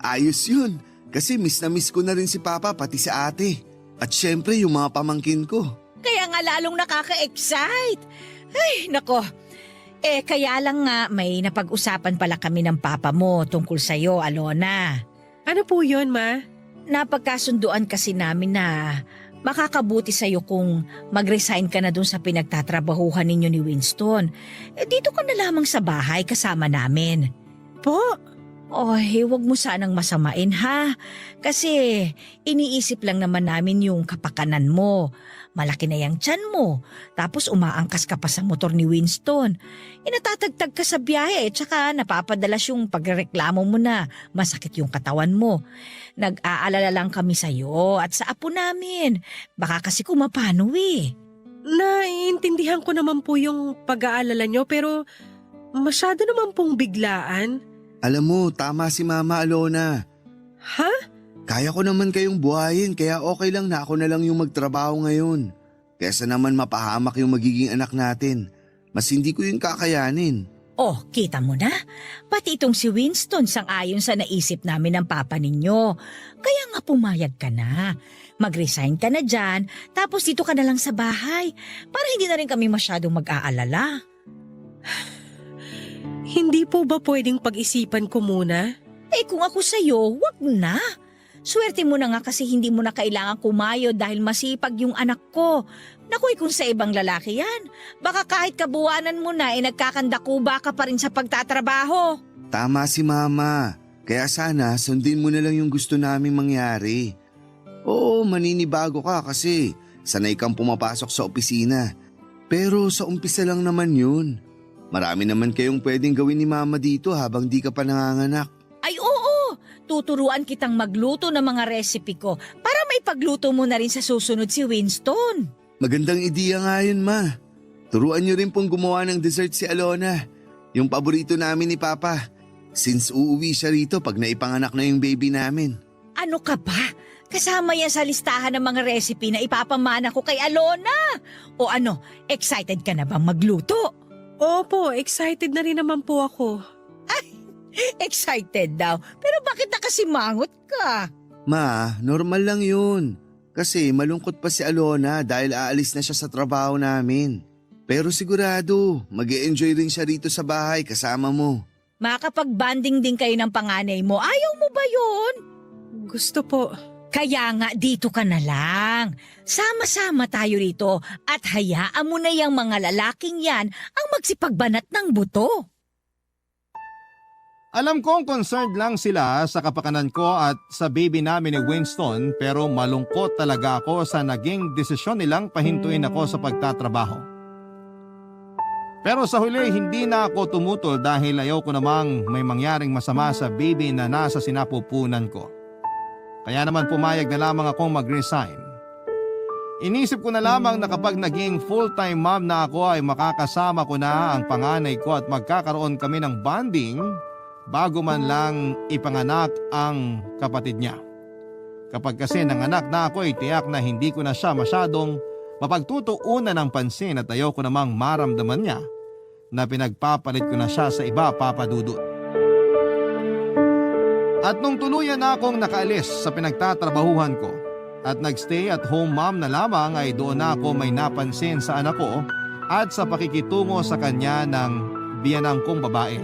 Ayos yun. Kasi miss na miss ko na rin si Papa pati si ate. At syempre yung mga pamangkin ko. Kaya nga lalong nakaka-excite. Ay, nako. Kaya lang nga may napag-usapan pala kami ng papa mo tungkol sa'yo, Alona. Ano po yon, Ma? Napagkasunduan kasi namin na makakabuti sa'yo kung mag-resign ka na dun sa pinagtatrabahuhan ninyo ni Winston. Dito ka na lamang sa bahay kasama namin. Po? Oy, huwag mo sanang masamain ha. Kasi iniisip lang naman namin yung kapakanan mo. Malaki na yung tiyan mo. Tapos umaangkas ka pa sa motor ni Winston. Inatatagtag ka sa biyahe tsaka napapadalas yung pagreklamo mo na masakit yung katawan mo. Nag-aalala lang kami sa'yo at sa apo namin. Baka kasi kumapano eh. Naiintindihan ko naman po yung pag-aalala nyo pero masyado naman pong biglaan. Alam mo, tama si Mama Alona. Ha? Kaya ko naman kayong buhayin kaya okay lang na ako na lang yung magtrabaho ngayon. Kesa naman mapahamak yung magiging anak natin. Mas hindi ko yung kakayanin. Oh, kita mo na? Pati itong si Winston sang-ayon sa naisip namin ng papa ninyo. Kaya nga pumayag ka na. Mag-resign ka na dyan, tapos dito ka na lang sa bahay. Para hindi na rin kami masyadong mag-aalala. Hindi po ba pwedeng pag-isipan ko muna? Kung ako sa'yo, wag na. Swerte mo na nga kasi hindi mo na kailangan kumayod dahil masipag yung anak ko. Naku, kung sa ibang lalaki yan, baka kahit kabuwanan mo na nagkakandakuba ka pa rin sa pagtatrabaho. Tama si Mama. Kaya sana sundin mo na lang yung gusto naming mangyari. Oo, maninibago ka kasi sanay kang pumapasok sa opisina. Pero sa umpisa lang naman yun. Marami naman kayong pwedeng gawin ni Mama dito habang di ka pa nanganganak. Ay oo, tuturuan kitang magluto ng mga recipe ko para may pagluto mo na rin sa susunod si Winston. Magandang ideya nga yun, Ma. Turuan niyo rin pong gumawa ng dessert si Alona. Yung paborito namin ni Papa. Since uuwi siya rito pag naipanganak na yung baby namin. Ano ka ba? Kasama yan sa listahan ng mga recipe na ipapamana ko kay Alona. O ano, excited ka na bang magluto? Opo, excited na rin naman po ako. Excited daw. Pero bakit nakasimangot ka? Ma, normal lang yun. Kasi malungkot pa si Alona dahil aalis na siya sa trabaho namin. Pero sigurado, mag-e-enjoy rin siya rito sa bahay kasama mo. Makakapag-banding din kayo ng panganay mo. Ayaw mo ba yun? Gusto po. Kaya nga dito ka na lang. Sama-sama tayo rito at hayaan mo na yung mga lalaking yan ang magsipagbanat ng buto. Alam kong concerned lang sila sa kapakanan ko at sa baby namin ni Winston pero malungkot talaga ako sa naging desisyon nilang pahintuin ako sa pagtatrabaho. Pero sa huli hindi na ako tumutol dahil ayaw ko namang may mangyaring masama sa baby na nasa sinapupunan ko. Kaya naman pumayag na lamang akong mag-resign. Inisip ko na lamang na kapag naging full-time mom na ako ay makakasama ko na ang panganay ko at magkakaroon kami ng bonding bago man lang ipanganak ang kapatid niya. Kapag kasi nanganak na ako ay tiyak na hindi ko na siya masyadong mapagtutuunan ng pansin at ayaw ko namang maramdaman niya na pinagpapalit ko na siya sa iba, Papa Dudut. At nung tuluyan na akong nakaalis sa pinagtatrabahuhan ko at nagstay at home mom na lamang ay doon na ako may napansin sa anak ko at sa pakikitungo sa kanya ng biyanang kong babae.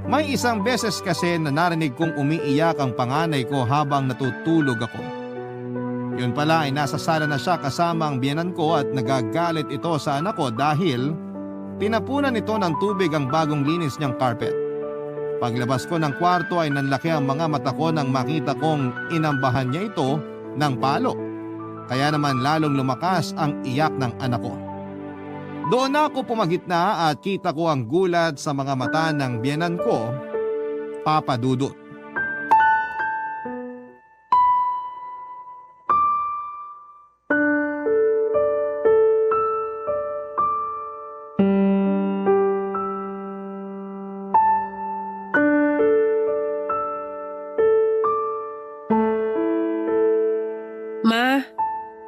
May isang beses kasi na narinig kong umiiyak ang panganay ko habang natutulog ako. Yun pala ay nasa sala na siya kasama ang biyanan ko at nagagalit ito sa anak ko dahil tinapunan ito ng tubig ang bagong linis niyang carpet. Paglabas ko ng kwarto ay nanlaki ang mga mata ko nang makita kong inambahan niya ito ng palo. Kaya naman lalong lumakas ang iyak ng anak ko. Doon na ako pumagitna at kita ko ang gulat sa mga mata ng biyanan ko, Papa Dudut. Ma,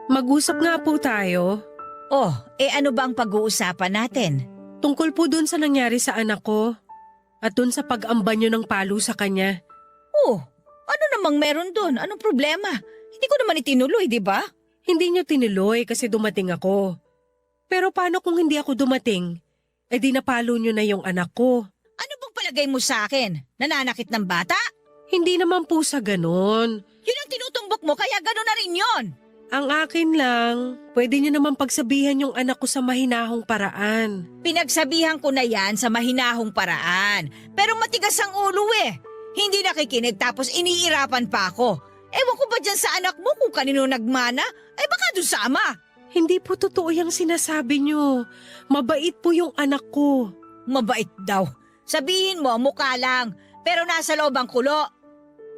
mag-usap nga po tayo. Oh, ano ba ang pag-uusapan natin? Tungkol po dun sa nangyari sa anak ko at dun sa pag-amba nyo ng palo sa kanya. Oh, ano namang meron doon? Anong problema? Hindi ko naman itinuloy, di ba? Hindi nyo tinuloy kasi dumating ako. Pero paano kung hindi ako dumating? Eh di napalo nyo na yung anak ko. Ano bang palagay mo sa akin? Nananakit ng bata? Hindi naman po sa ganon. Yun ang tinutumbok mo, kaya gano'n na rin yon. Ang akin lang, pwede nyo naman pagsabihan yung anak ko sa mahinahong paraan. Pinagsabihan ko na yan sa mahinahong paraan. Pero matigas ang ulo eh. Hindi nakikinig tapos iniirapan pa ako. Ewan ko ba dyan sa anak mo kung kanino nagmana? Ay baka doon sa ama. Hindi po totoo yung sinasabi nyo. Mabait po yung anak ko. Mabait daw. Sabihin mo, mukha lang. Pero nasa loob ang kulo.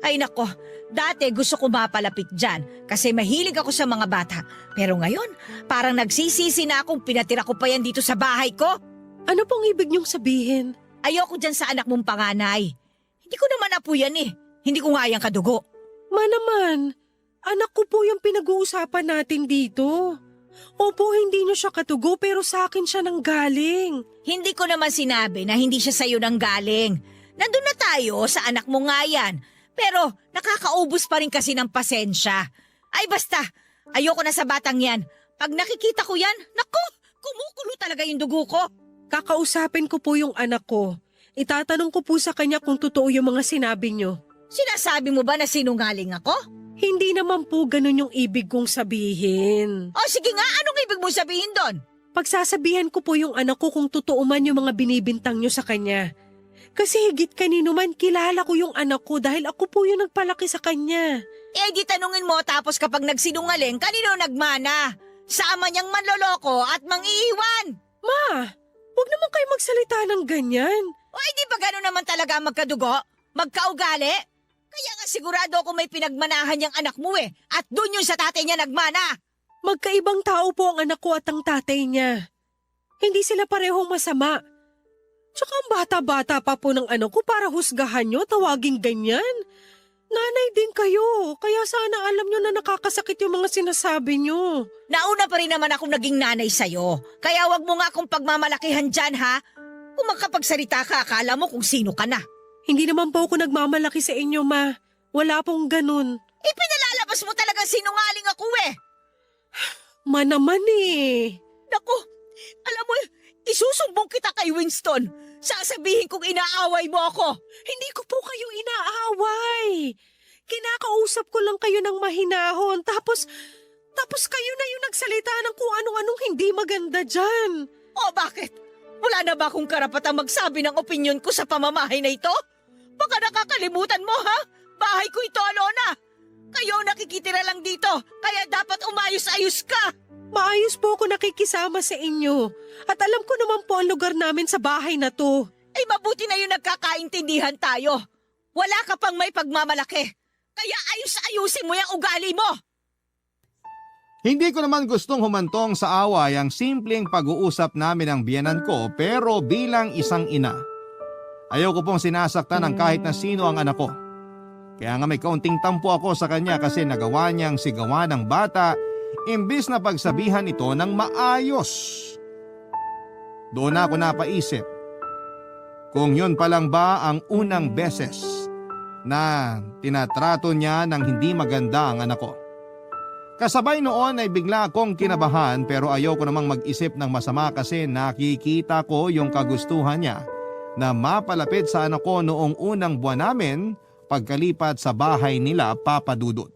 Ay nako, dati gusto ko mapalapit dyan kasi mahilig ako sa mga bata. Pero ngayon, parang nagsisisi na akong pinatira ko pa yan dito sa bahay ko. Ano pong ibig niyong sabihin? Ayoko dyan sa anak mong panganay. Hindi ko naman apo yan eh. Hindi ko nga yan kadugo. Ma naman, anak ko po yung pinag-uusapan natin dito. Opo, hindi niyo siya katugo pero sa akin siya nanggaling. Hindi ko naman sinabi na hindi siya sa'yo nang galing. Nandun na tayo sa anak mo nga yan. Pero nakakaubos pa rin kasi ng pasensya. Ay basta, ayoko na sa batang yan. Pag nakikita ko yan, naku, kumukulo talaga yung dugo ko. Kakausapin ko po yung anak ko. Itatanong ko po sa kanya kung totoo yung mga sinabi niyo. Sinasabi mo ba na sinungaling ako? Hindi naman po ganun yung ibig kong sabihin. O sige nga, anong ibig mo sabihin doon? Pagsasabihan ko po yung anak ko kung totoo man yung mga binibintang niyo sa kanya. Kasi higit kanino man kilala ko yung anak ko dahil ako po yung nagpalaki sa kanya. Di tanungin mo tapos kapag nagsinungaling, kanino nagmana? Sa ama niyang manloloko at mangiiwan. Ma, huwag naman kayo magsalita ng ganyan. O di ba gano'n naman talaga magkadugo? Magkaugali? Kaya nga sigurado ako may pinagmanahan niyang anak mo eh. At doon yung sa tatay niya nagmana. Magkaibang tao po ang anak ko at ang tatay niya. Hindi sila parehong masama. Tsaka ang bata-bata pa po ng anak ko para husgahan nyo, tawaging ganyan. Nanay din kayo, kaya sana alam nyo na nakakasakit yung mga sinasabi nyo. Nauna pa rin naman akong naging nanay sa'yo. Kaya wag mo nga akong pagmamalakihan dyan ha. Kung magkapagsalita ka, akala mo kung sino ka na. Hindi naman po ako nagmamalaki sa inyo, ma. Wala pong ganun. Ipinalalabas Pagkatapos mo talagang sinungaling ako eh. Naman eh. Naku, alam mo, isusumbong kita kay Winston. Sasabihin kong inaaway mo ako. Hindi ko po kayo inaaway. Kinakausap ko lang kayo ng mahinahon. Tapos kayo na yung nagsalita ng kung anong hindi maganda dyan. O bakit? Wala na ba akong karapatang magsabi ng opinyon ko sa pamamahay na ito? Baka nakakalimutan mo ha? Bahay ko ito, Alona. Kayo nakikitira lang dito, kaya dapat umayos-ayos ka. Maayos po ako nakikisama sa inyo. At alam ko naman po ang lugar namin sa bahay na to. Ay mabuti na yung nagkakaintindihan tayo. Wala ka pang may pagmamalaki. Kaya ayos-ayusin mo yung ugali mo. Hindi ko naman gustong humantong sa away ang simpleng pag-uusap namin ng biyenan ko, pero bilang isang ina, ayaw ko pong sinasaktan ng kahit na sino ang anak ko. Kaya nga may kaunting tampo ako sa kanya kasi nagawa niyang sigawan ng bata imbis na pagsabihan ito ng maayos. Doon ako napaisip, kung yun pa lang ba ang unang beses na tinatrato niya ng hindi maganda ang anak ko. Kasabay noon ay bigla akong kinabahan, pero ayoko namang mag-isip ng masama kasi nakikita ko yung kagustuhan niya na mapalapit sa anak ko noong unang buwan namin pagkalipat sa bahay nila, Papa Dudut.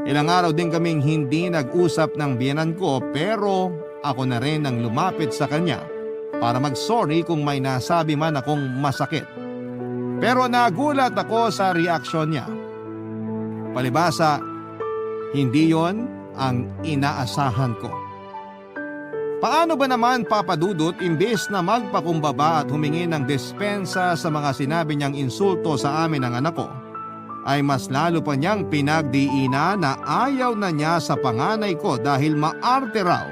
Ilang araw din kaming hindi nag-usap ng biyenan ko, pero ako na rin ang lumapit sa kanya para mag-sorry kung may nasabi man akong masakit. Pero nagulat ako sa reaksyon niya. Palibasa, hindi yon ang inaasahan ko. Paano ba naman, Papa Dudut, imbes na magpakumbaba at humingi ng dispensa sa mga sinabi niyang insulto sa amin ng anak ko, ay mas lalo pa niyang pinagdiina na ayaw na niya sa panganay ko dahil maarte raw,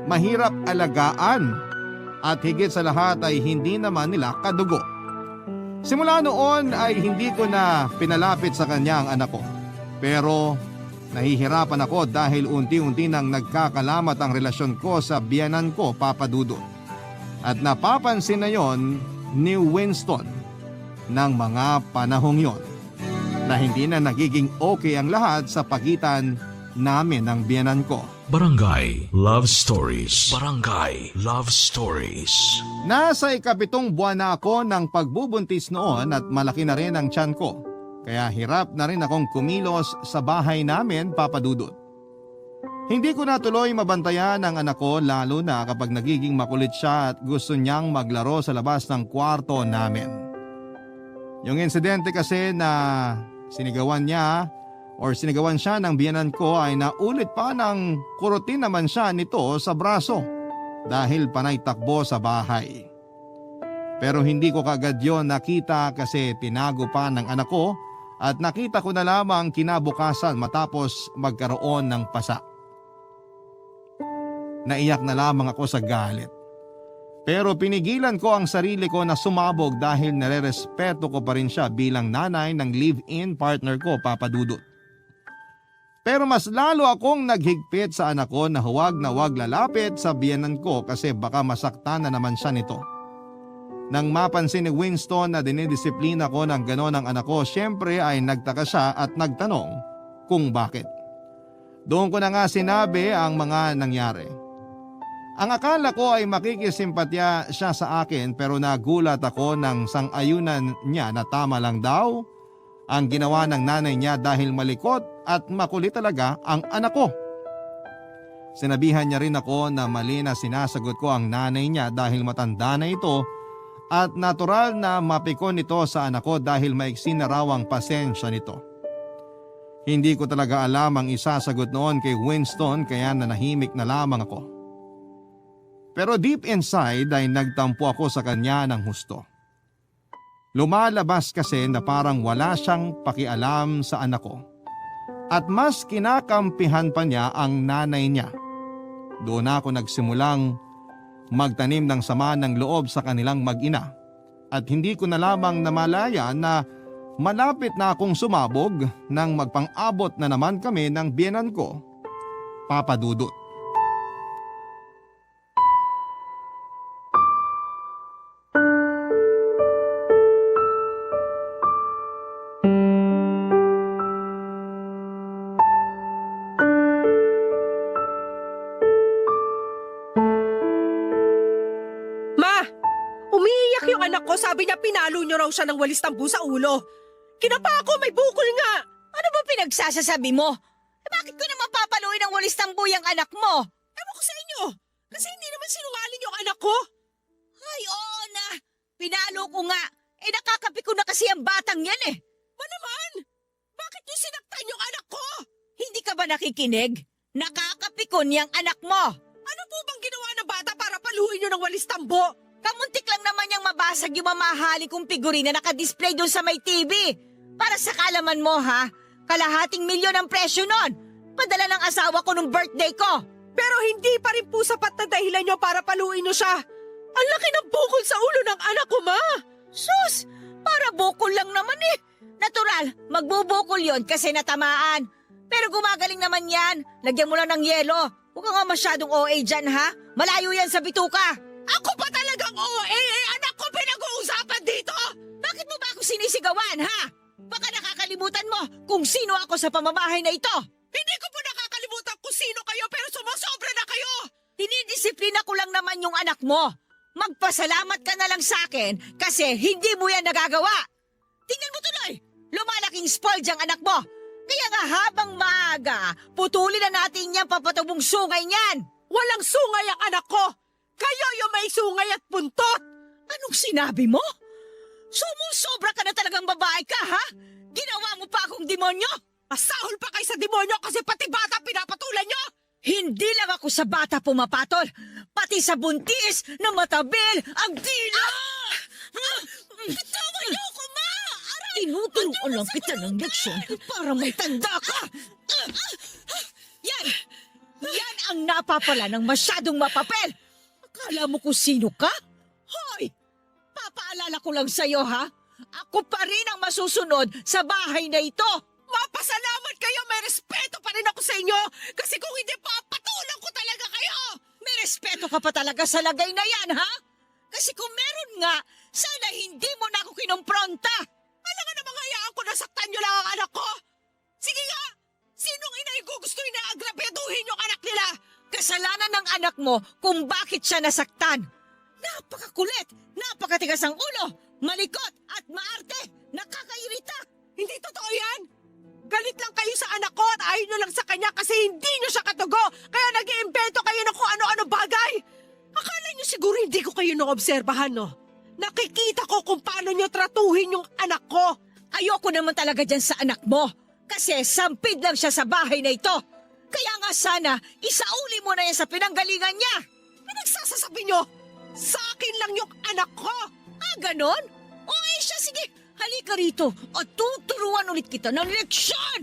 mahirap alagaan, at higit sa lahat ay hindi naman nila kadugo. Simula noon ay hindi ko na pinalapit sa kanya ang anak ko. Pero nahihirapan ako dahil unti-unti nang nagkakalamat ang relasyon ko sa biyanan ko, Papa Dudut. At napapansin na yon ni Winston ng mga panahong yon na hindi na nagiging okay ang lahat sa pagitan namin ng biyanan ko. Barangay Love Stories. Barangay Love Stories. Nasa 7 buwan na ako ng pagbubuntis noon at malaki na rin ang tiyan ko. Kaya hirap na rin akong kumilos sa bahay namin, Papa Dudut. Hindi ko na tuloy mabantayan ang anak ko, lalo na kapag nagiging makulit siya at gusto niyang maglaro sa labas ng kwarto namin. Yung insidente kasi na sinigawan siya ng biyanan ko ay naulit pa ng kurutin naman siya nito sa braso dahil panay takbo sa bahay. Pero hindi ko kagad yon nakita kasi tinago pa ng anak ko at nakita ko na lamang kinabukasan matapos magkaroon ng pasa. Naiyak na lamang ako sa galit. Pero pinigilan ko ang sarili ko na sumabog dahil nare-respeto ko pa rin siya bilang nanay ng live-in partner ko, Papa Dudut. Pero mas lalo akong naghigpit sa anak ko na huwag lalapit sa biyanan ko kasi baka masaktan na naman siya nito. Nang mapansin ni Winston na dinidisiplina ko ng ganon ang anak ko, syempre ay nagtaka siya at nagtanong kung bakit. Doon ko na nga sinabi ang mga nangyari. Ang akala ko ay makikisimpatya siya sa akin, pero nagulat ako ng sang-ayunan niya na tama lang daw ang ginawa ng nanay niya dahil malikot at makulit talaga ang anak ko. Sinabihan niya rin ako na mali na sinasagot ko ang nanay niya dahil matanda na ito at natural na mapikon ito sa anak ko dahil maiksi na raw ang pasensya nito. Hindi ko talaga alam ang isasagot noon kay Winston kaya nanahimik na lamang ako. Pero deep inside ay nagtampo ako sa kanya ng husto. Lumalabas kasi na parang wala siyang pakialam sa anak ko. At mas kinakampihan pa niya ang nanay niya. Doon ako nagsimulang magtanim ng sama ng loob sa kanilang mag-ina. At hindi ko na lamang namalaya na malapit na akong sumabog nang magpang-abot na naman kami ng biyenan ko, Papa Dudut. anak ko, sabi niya pinalo niyo raw siya ng walis tambu sa ulo. Kinapa ako, may bukol nga. Ano ba pinagsasasabi mo? Bakit ko naman papaluin ng walis tamboy ang anak mo? Ewan ko sa inyo, kasi hindi naman sinungaling yung anak ko. Ay, oo na. Pinalo ko nga. Nakakapi ko na kasi ang batang yan eh. Naman, bakit niyo sinaktan yung anak ko? Hindi ka ba nakikinig? Nakakapikon yung anak mo. Ano po bang ginawa ng bata para paluin niyo ng walis tambo? Kamuntik lang naman yung mabasag yung mamahalin kong figurine na nakadisplay doon sa may TV. Para sa kalaman mo ha, kalahating milyon ang presyo nun. Padala ng asawa ko nung birthday ko. Pero hindi pa rin po sapat na dahilan niyo para paluin niyo siya. Ang laki ng bukol sa ulo ng anak ko, ma! Sus! Para bukol lang naman eh. Natural, magbubukol yon kasi natamaan. Pero gumagaling naman yan. Lagyan mo lang ng yelo. Huwag ka nga masyadong OA dyan ha. Malayo yan sa bituka. Ako pa talagang OA, anak ko pinag-uusapan dito! Bakit mo ba ako sinisigawan ha? Baka nakakalimutan mo kung sino ako sa pamamahay na ito. Hindi ko po nakakalimutan kung sino kayo pero sumusobra na kayo! Dinidisiplina ko lang naman yung anak mo. Magpasalamat ka na lang sa akin kasi hindi mo yan nagagawa. Tingnan mo tuloy, lumalaking spoiled ang anak mo. Kaya nga habang maaga, putulin na natin yung papatubong sungay niyan. Walang sungay ang anak ko! Kayo yung may sungay at puntot! Anong sinabi mo? Sumusobra ka na talagang babae ka, ha? Ginawa mo pa akong demonyo? Masahol pa kayo sa demonyo kasi pati bata pinapatulan nyo! Hindi lang ako sa bata pumapatol, pati sa buntis na matabil ang dila! Bitawan niyo ako, ma! Tinuturuan lang kita ng leksyon para may tanda ka! Yan! Yan ang napapala ng masyadong mapapel! Akala mo kung sino ka? Hoy! Papaalala ko lang sa'yo, ha? Ako pa rin ang masusunod sa bahay na ito! Mapasalamat kayo! May respeto pa rin ako sa inyo! Kasi kung hindi, papatulan ko talaga kayo! May respeto ka pa talaga sa lagay na yan, ha? Kasi kung meron nga, sana hindi mo na ako kinumpronta! Alam nga namang hayaan ko nasaktan nyo lang ang anak ko! Sige nga! Sinong ina yung gugustuhin na agrabeduhin yung anak nila? Kasalanan ng anak mo kung bakit siya nasaktan. Napakakulit, napakatigas ang ulo, malikot at maarte, nakakairita. Hindi totoo yan! Galit lang kayo sa anak ko at ayaw nyo lang sa kanya kasi hindi nyo siya katugo. Kaya nag-iimbento kayo ng kung ano-ano bagay. Akala nyo siguro hindi ko kayo naobserbahan, no? Nakikita ko kung paano nyo tratuhin yung anak ko. Ayoko naman talaga dyan sa anak mo. Kasi sampid lang siya sa bahay na ito. Kaya nga sana, isauli mo na yan sa pinanggalingan niya. Pinagsasasabi nyo, sa akin lang yung anak ko. Ah, ganon? O siya, sige. Halika rito at tuturuan ulit kita ng leksyon!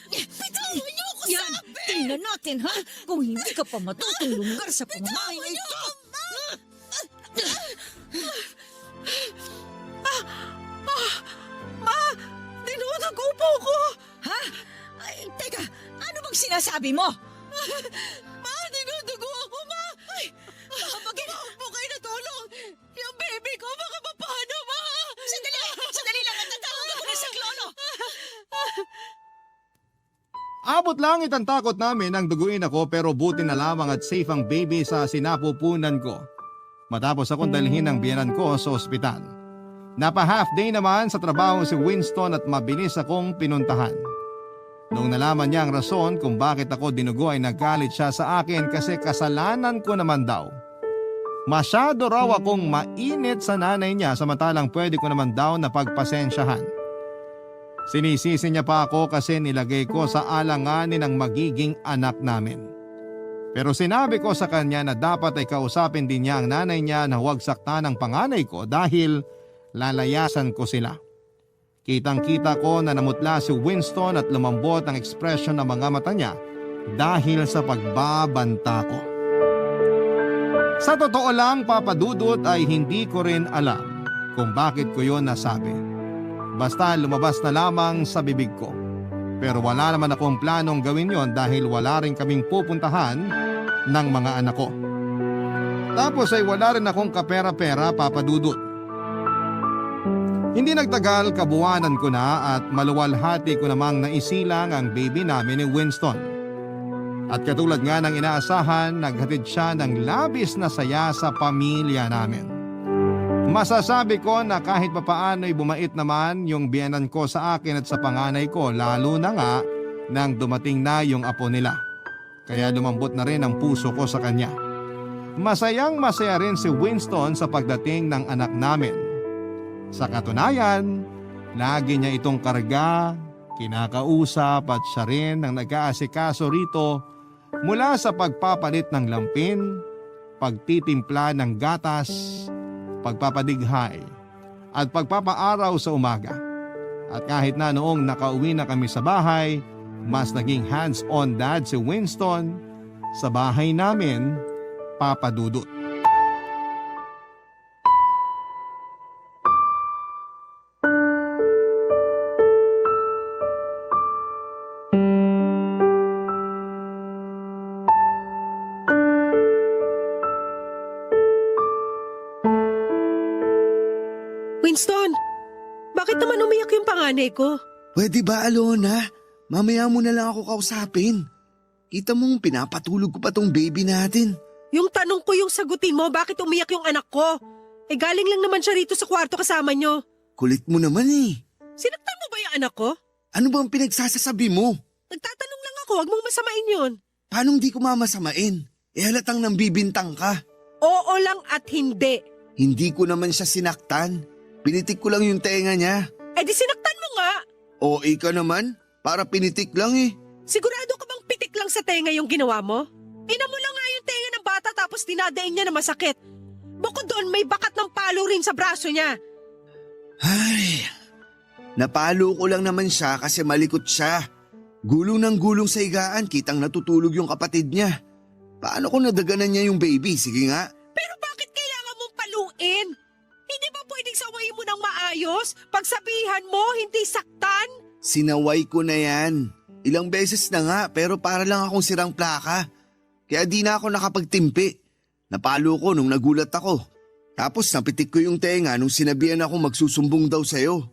Bitawan niyo ako, Yan, tingnan natin ha, kung hindi ka pa matutulungar sa pamamahay na ito! Ma, dinudugo po ko. Ha? Ay, teka, ano bang sinasabi mo? Ma, dinudugo ako, ma. Ay, magkakaroon po kayo na tulong. Yung baby ko, baka mapano, ma. Sandali lang, natatawag ako na sa klolo! Abot langit ang takot namin nang duguin ako pero buti na lamang at safe ang baby sa sinapupunan ko. Matapos akong dalhin ng biyanan ko sa ospital. Napa-half day naman sa trabaho si Winston at mabilis akong pinuntahan. Noong nalaman niya ang rason kung bakit ako dinugo ay naggalit siya sa akin kasi kasalanan ko naman daw. Masyado raw akong mainit sa nanay niya samantalang pwede ko naman daw na pagpasensyahan. Sinisisi niya pa ako kasi nilagay ko sa alanganin ang magiging anak namin. Pero sinabi ko sa kanya na dapat ay kausapin din niya ang nanay niya na huwag saktan ang panganay ko dahil lalayasan ko sila. Kitang-kita ko na namutla si Winston at lumambot ang ekspresyon ng mga mata niya dahil sa pagbabanta ko. Sa totoo lang, Papa Dudut, ay hindi ko rin alam kung bakit ko yon nasabi. Basta lumabas na lamang sa bibig ko. Pero wala naman akong planong gawin yon dahil wala rin kaming pupuntahan ng mga anak ko. Tapos ay wala rin akong kapera-pera, Papa Dudut. Hindi nagtagal, kabuwanan ko na at maluwalhati ko namang naisilang ang baby namin ni Winston. At katulad nga ng inaasahan, naghatid siya ng labis na saya sa pamilya namin. Masasabi ko na kahit papaano'y bumait naman yung biyenan ko sa akin at sa panganay ko, lalo na nga nang dumating na yung apo nila. Kaya lumambot na rin ang puso ko sa kanya. Masayang masaya rin si Winston sa pagdating ng anak namin. Sa katunayan, lagi niya itong karga, kinakausap at siya rin ang nag-aasikaso rito mula sa pagpapalit ng lampin, pagtitimpla ng gatas, pagpapadighay at pagpapaaraw sa umaga. At kahit na noong nakauwi na kami sa bahay, mas naging hands-on dad si Winston sa bahay namin, Papa Dudut. Winston, bakit naman umiyak yung panganay ko? Pwede ba, Alona? Mamaya mo na lang ako kausapin. Kita mong pinapatulog ko pa tong baby natin. Yung tanong ko yung sagutin mo, bakit umiyak yung anak ko? Eh galing lang naman siya rito sa kwarto kasama nyo. Kulit mo naman eh. Sinaktan mo ba yung anak ko? Ano bang pinagsasasabi mo? Nagtatanong lang ako, huwag mong masamain yun. Paano di ko mamasamain? Eh halatang nambibintang ka. Oo lang at hindi. Hindi ko naman siya sinaktan. Pinitik ko lang yung tenga niya. Eh di sinaktan mo nga. O ika naman, para pinitik lang eh. Sigurado ka bang pitik lang sa tenga yung ginawa mo? Ina mo lang nga yung tenga ng bata tapos dinadaing niya na masakit. Bukod doon may bakat ng palo rin sa braso niya. Ay, napalo ko lang naman siya kasi malikot siya. Gulong ng gulong sa higaan, kitang natutulog yung kapatid niya. Paano ko nadaganan niya yung baby? Sige nga. Pero bakit kailangan mong paluin? Hindi ba pwedeng sawayin mo ng maayos? Pagsabihan mo, hindi saktan? Sinaway ko na yan. Ilang beses na nga pero para lang akong sirang plaka. Kaya di na ako nakapagtimpi. Napalo ko nung nagulat ako. Tapos napitik ko yung tenga nung sinabihan ako magsusumbong daw sa'yo.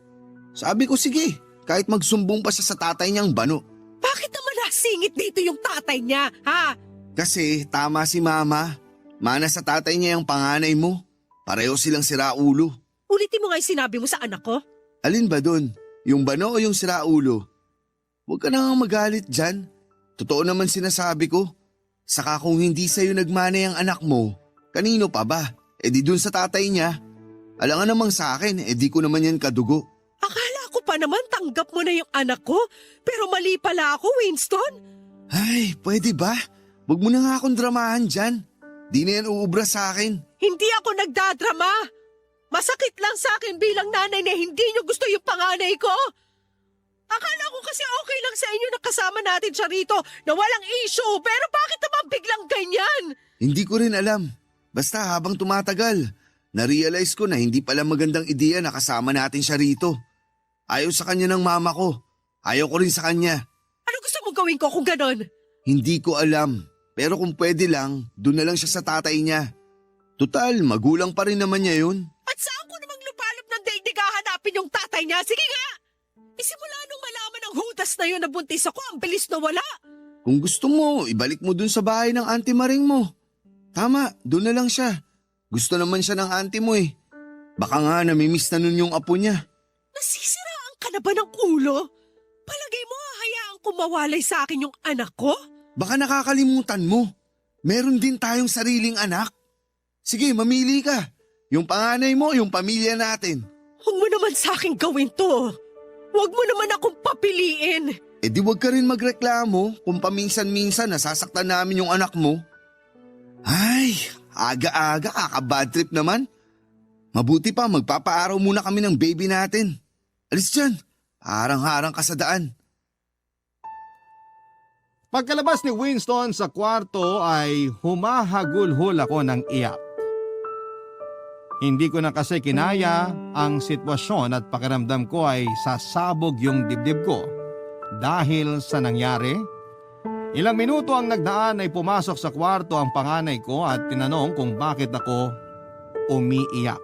Sabi ko sige, kahit magsumbong pa siya sa tatay niyang bano. Bakit naman nasingit dito yung tatay niya, ha? Kasi tama si mama. Mana sa tatay niya yung panganay mo. Pareho silang siraulo. Ulitin mo nga yung sinabi mo sa anak ko. Alin ba dun? Yung bano o yung siraulo? Huwag ka na nga magalit dyan. Totoo naman sinasabi ko. Saka kung hindi sa'yo nagmanay ang anak mo, kanino pa ba? E di dun sa tatay niya. Alangan namang sa akin, e di ko naman yan kadugo. Akala ko pa naman tanggap mo na yung anak ko. Pero mali pala ako, Winston. Ay, pwede ba? Huwag mo na nga akong dramahan dyan. Di na yan uubra sa akin. Hindi ako nagdadrama. Masakit lang sa akin bilang nanay na hindi niyo gusto yung panganay ko. Akala ko kasi okay lang sa inyo na kasama natin siya rito na walang issue. Pero bakit naman biglang ganyan? Hindi ko rin alam. Basta habang tumatagal, na-realize ko na hindi pala magandang ideya na kasama natin siya rito. Ayaw sa kanya ng mama ko. Ayaw ko rin sa kanya. Ano gusto mong gawin ko kung ganon? Hindi ko alam. Pero kung pwede lang, doon na lang siya sa tatay niya. Tutal, magulang pa rin naman niya yun. At saan ko namang lupalop ng daigdig hahanapin yung tatay niya? Sige nga! Isimula nung malaman ng hudas na yun na buntis ako, ang bilis na wala. Kung gusto mo, ibalik mo dun sa bahay ng auntie Maring mo. Tama, doon na lang siya. Gusto naman siya ng auntie mo eh. Baka nga namimiss na nun yung apo niya. Nasisiraan ka na ba ng ulo? Palagay mo hahayaan ko mawalay sa akin yung anak ko? Baka nakakalimutan mo. Meron din tayong sariling anak. Sige, mamili ka. Yung panganay mo, yung pamilya natin. Huwag mo naman sa akin gawin to. Huwag mo naman akong papiliin. E di wag ka rin magreklamo kung paminsan-minsan nasasaktan namin yung anak mo. Ay, aga-aga kaka-bad trip naman. Mabuti pa magpapaaraw muna kami ng baby natin. Alis dyan, harang-harang ka sa daan. Pagkalabas ni Winston sa kwarto ay humahagulhol ako ng iyak. Hindi ko na kasi kinaya ang sitwasyon at pakiramdam ko ay sasabog yung dibdib ko. Dahil sa nangyari, ilang minuto ang nagdaan ay pumasok sa kwarto ang panganay ko at tinanong kung bakit ako umiiyak.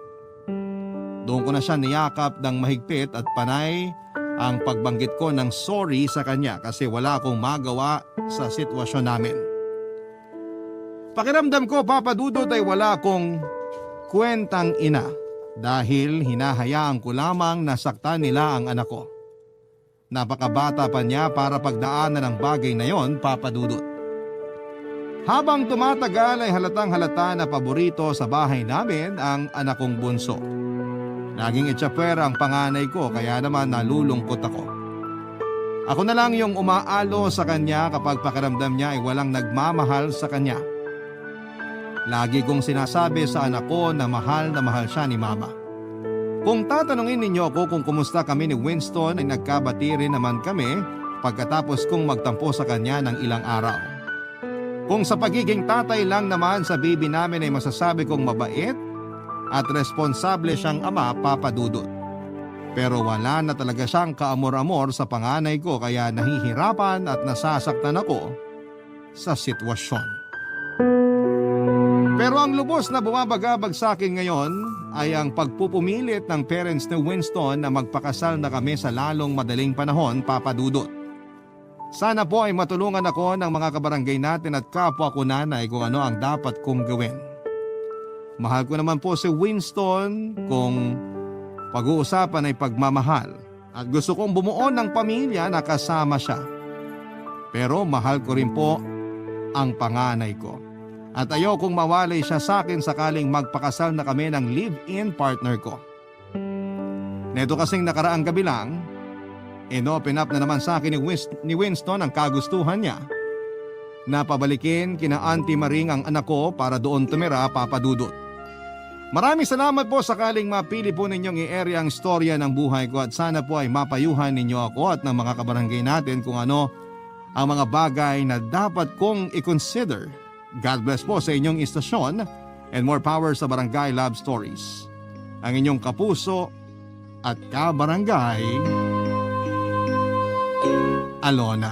Doon ko na siya niyakap ng mahigpit at panay ang pagbanggit ko ng sorry sa kanya kasi wala akong magawa sa sitwasyon namin. Pakiramdam ko, Papa Dudut, ay wala akong kwentang ina dahil hinahayaan ko lamang na saktan nila ang anak ko. Napakabata pa niya para pagdaanan ng bagay na yon, Papa Dudut. Habang tumatagal ay halatang halata na paborito sa bahay namin ang anak kong bunso. Laging itsapwera ang panganay ko kaya naman nalulungkot ako. Ako na lang yung umaalo sa kanya kapag pakiramdam niya ay walang nagmamahal sa kanya. Lagi kong sinasabi sa anak ko na mahal siya ni Mama. Kung tatanungin ninyo ako kung kumusta kami ni Winston ay nagkabati rin naman kami pagkatapos kong magtampo sa kanya ng ilang araw. Kung sa pagiging tatay lang naman sa baby namin ay masasabi kong mabait at responsable siyang ama, Papa Dudut. Pero wala na talaga siyang kaamor-amor sa panganay ko kaya nahihirapan at nasasaktan ako sa sitwasyon. Pero ang lubos na bumabagabag sa akin ngayon ay ang pagpupumilit ng parents ni Winston na magpakasal na kami sa lalong madaling panahon, Papa Dudut. Sana po ay matulungan ako ng mga kabarangay natin at kapwa ko nanay kung ano ang dapat kong gawin. Mahal ko naman po si Winston kung pag-uusapan ay pagmamahal at gusto kong bumuo ng pamilya na kasama siya. Pero mahal ko rin po ang panganay ko. At ayokong mawalay siya sa akin sakaling magpakasal na kami ng live-in partner ko. Neto kasing nakaraang gabi lang, inopen up na naman sa akin ni Winston ang kagustuhan niya na pabalikin kina Auntie Maring ang anak ko para doon tumira, Papa Dudut. Maraming salamat po sakaling mapili po ninyong i-area ang storya ng buhay ko at sana po ay mapayuhan ninyo ako at ng mga kabarangay natin kung ano ang mga bagay na dapat kong i-consider. God bless po sa inyong istasyon and more power sa Barangay Love Stories. Ang inyong kapuso at kabarangay, Alona.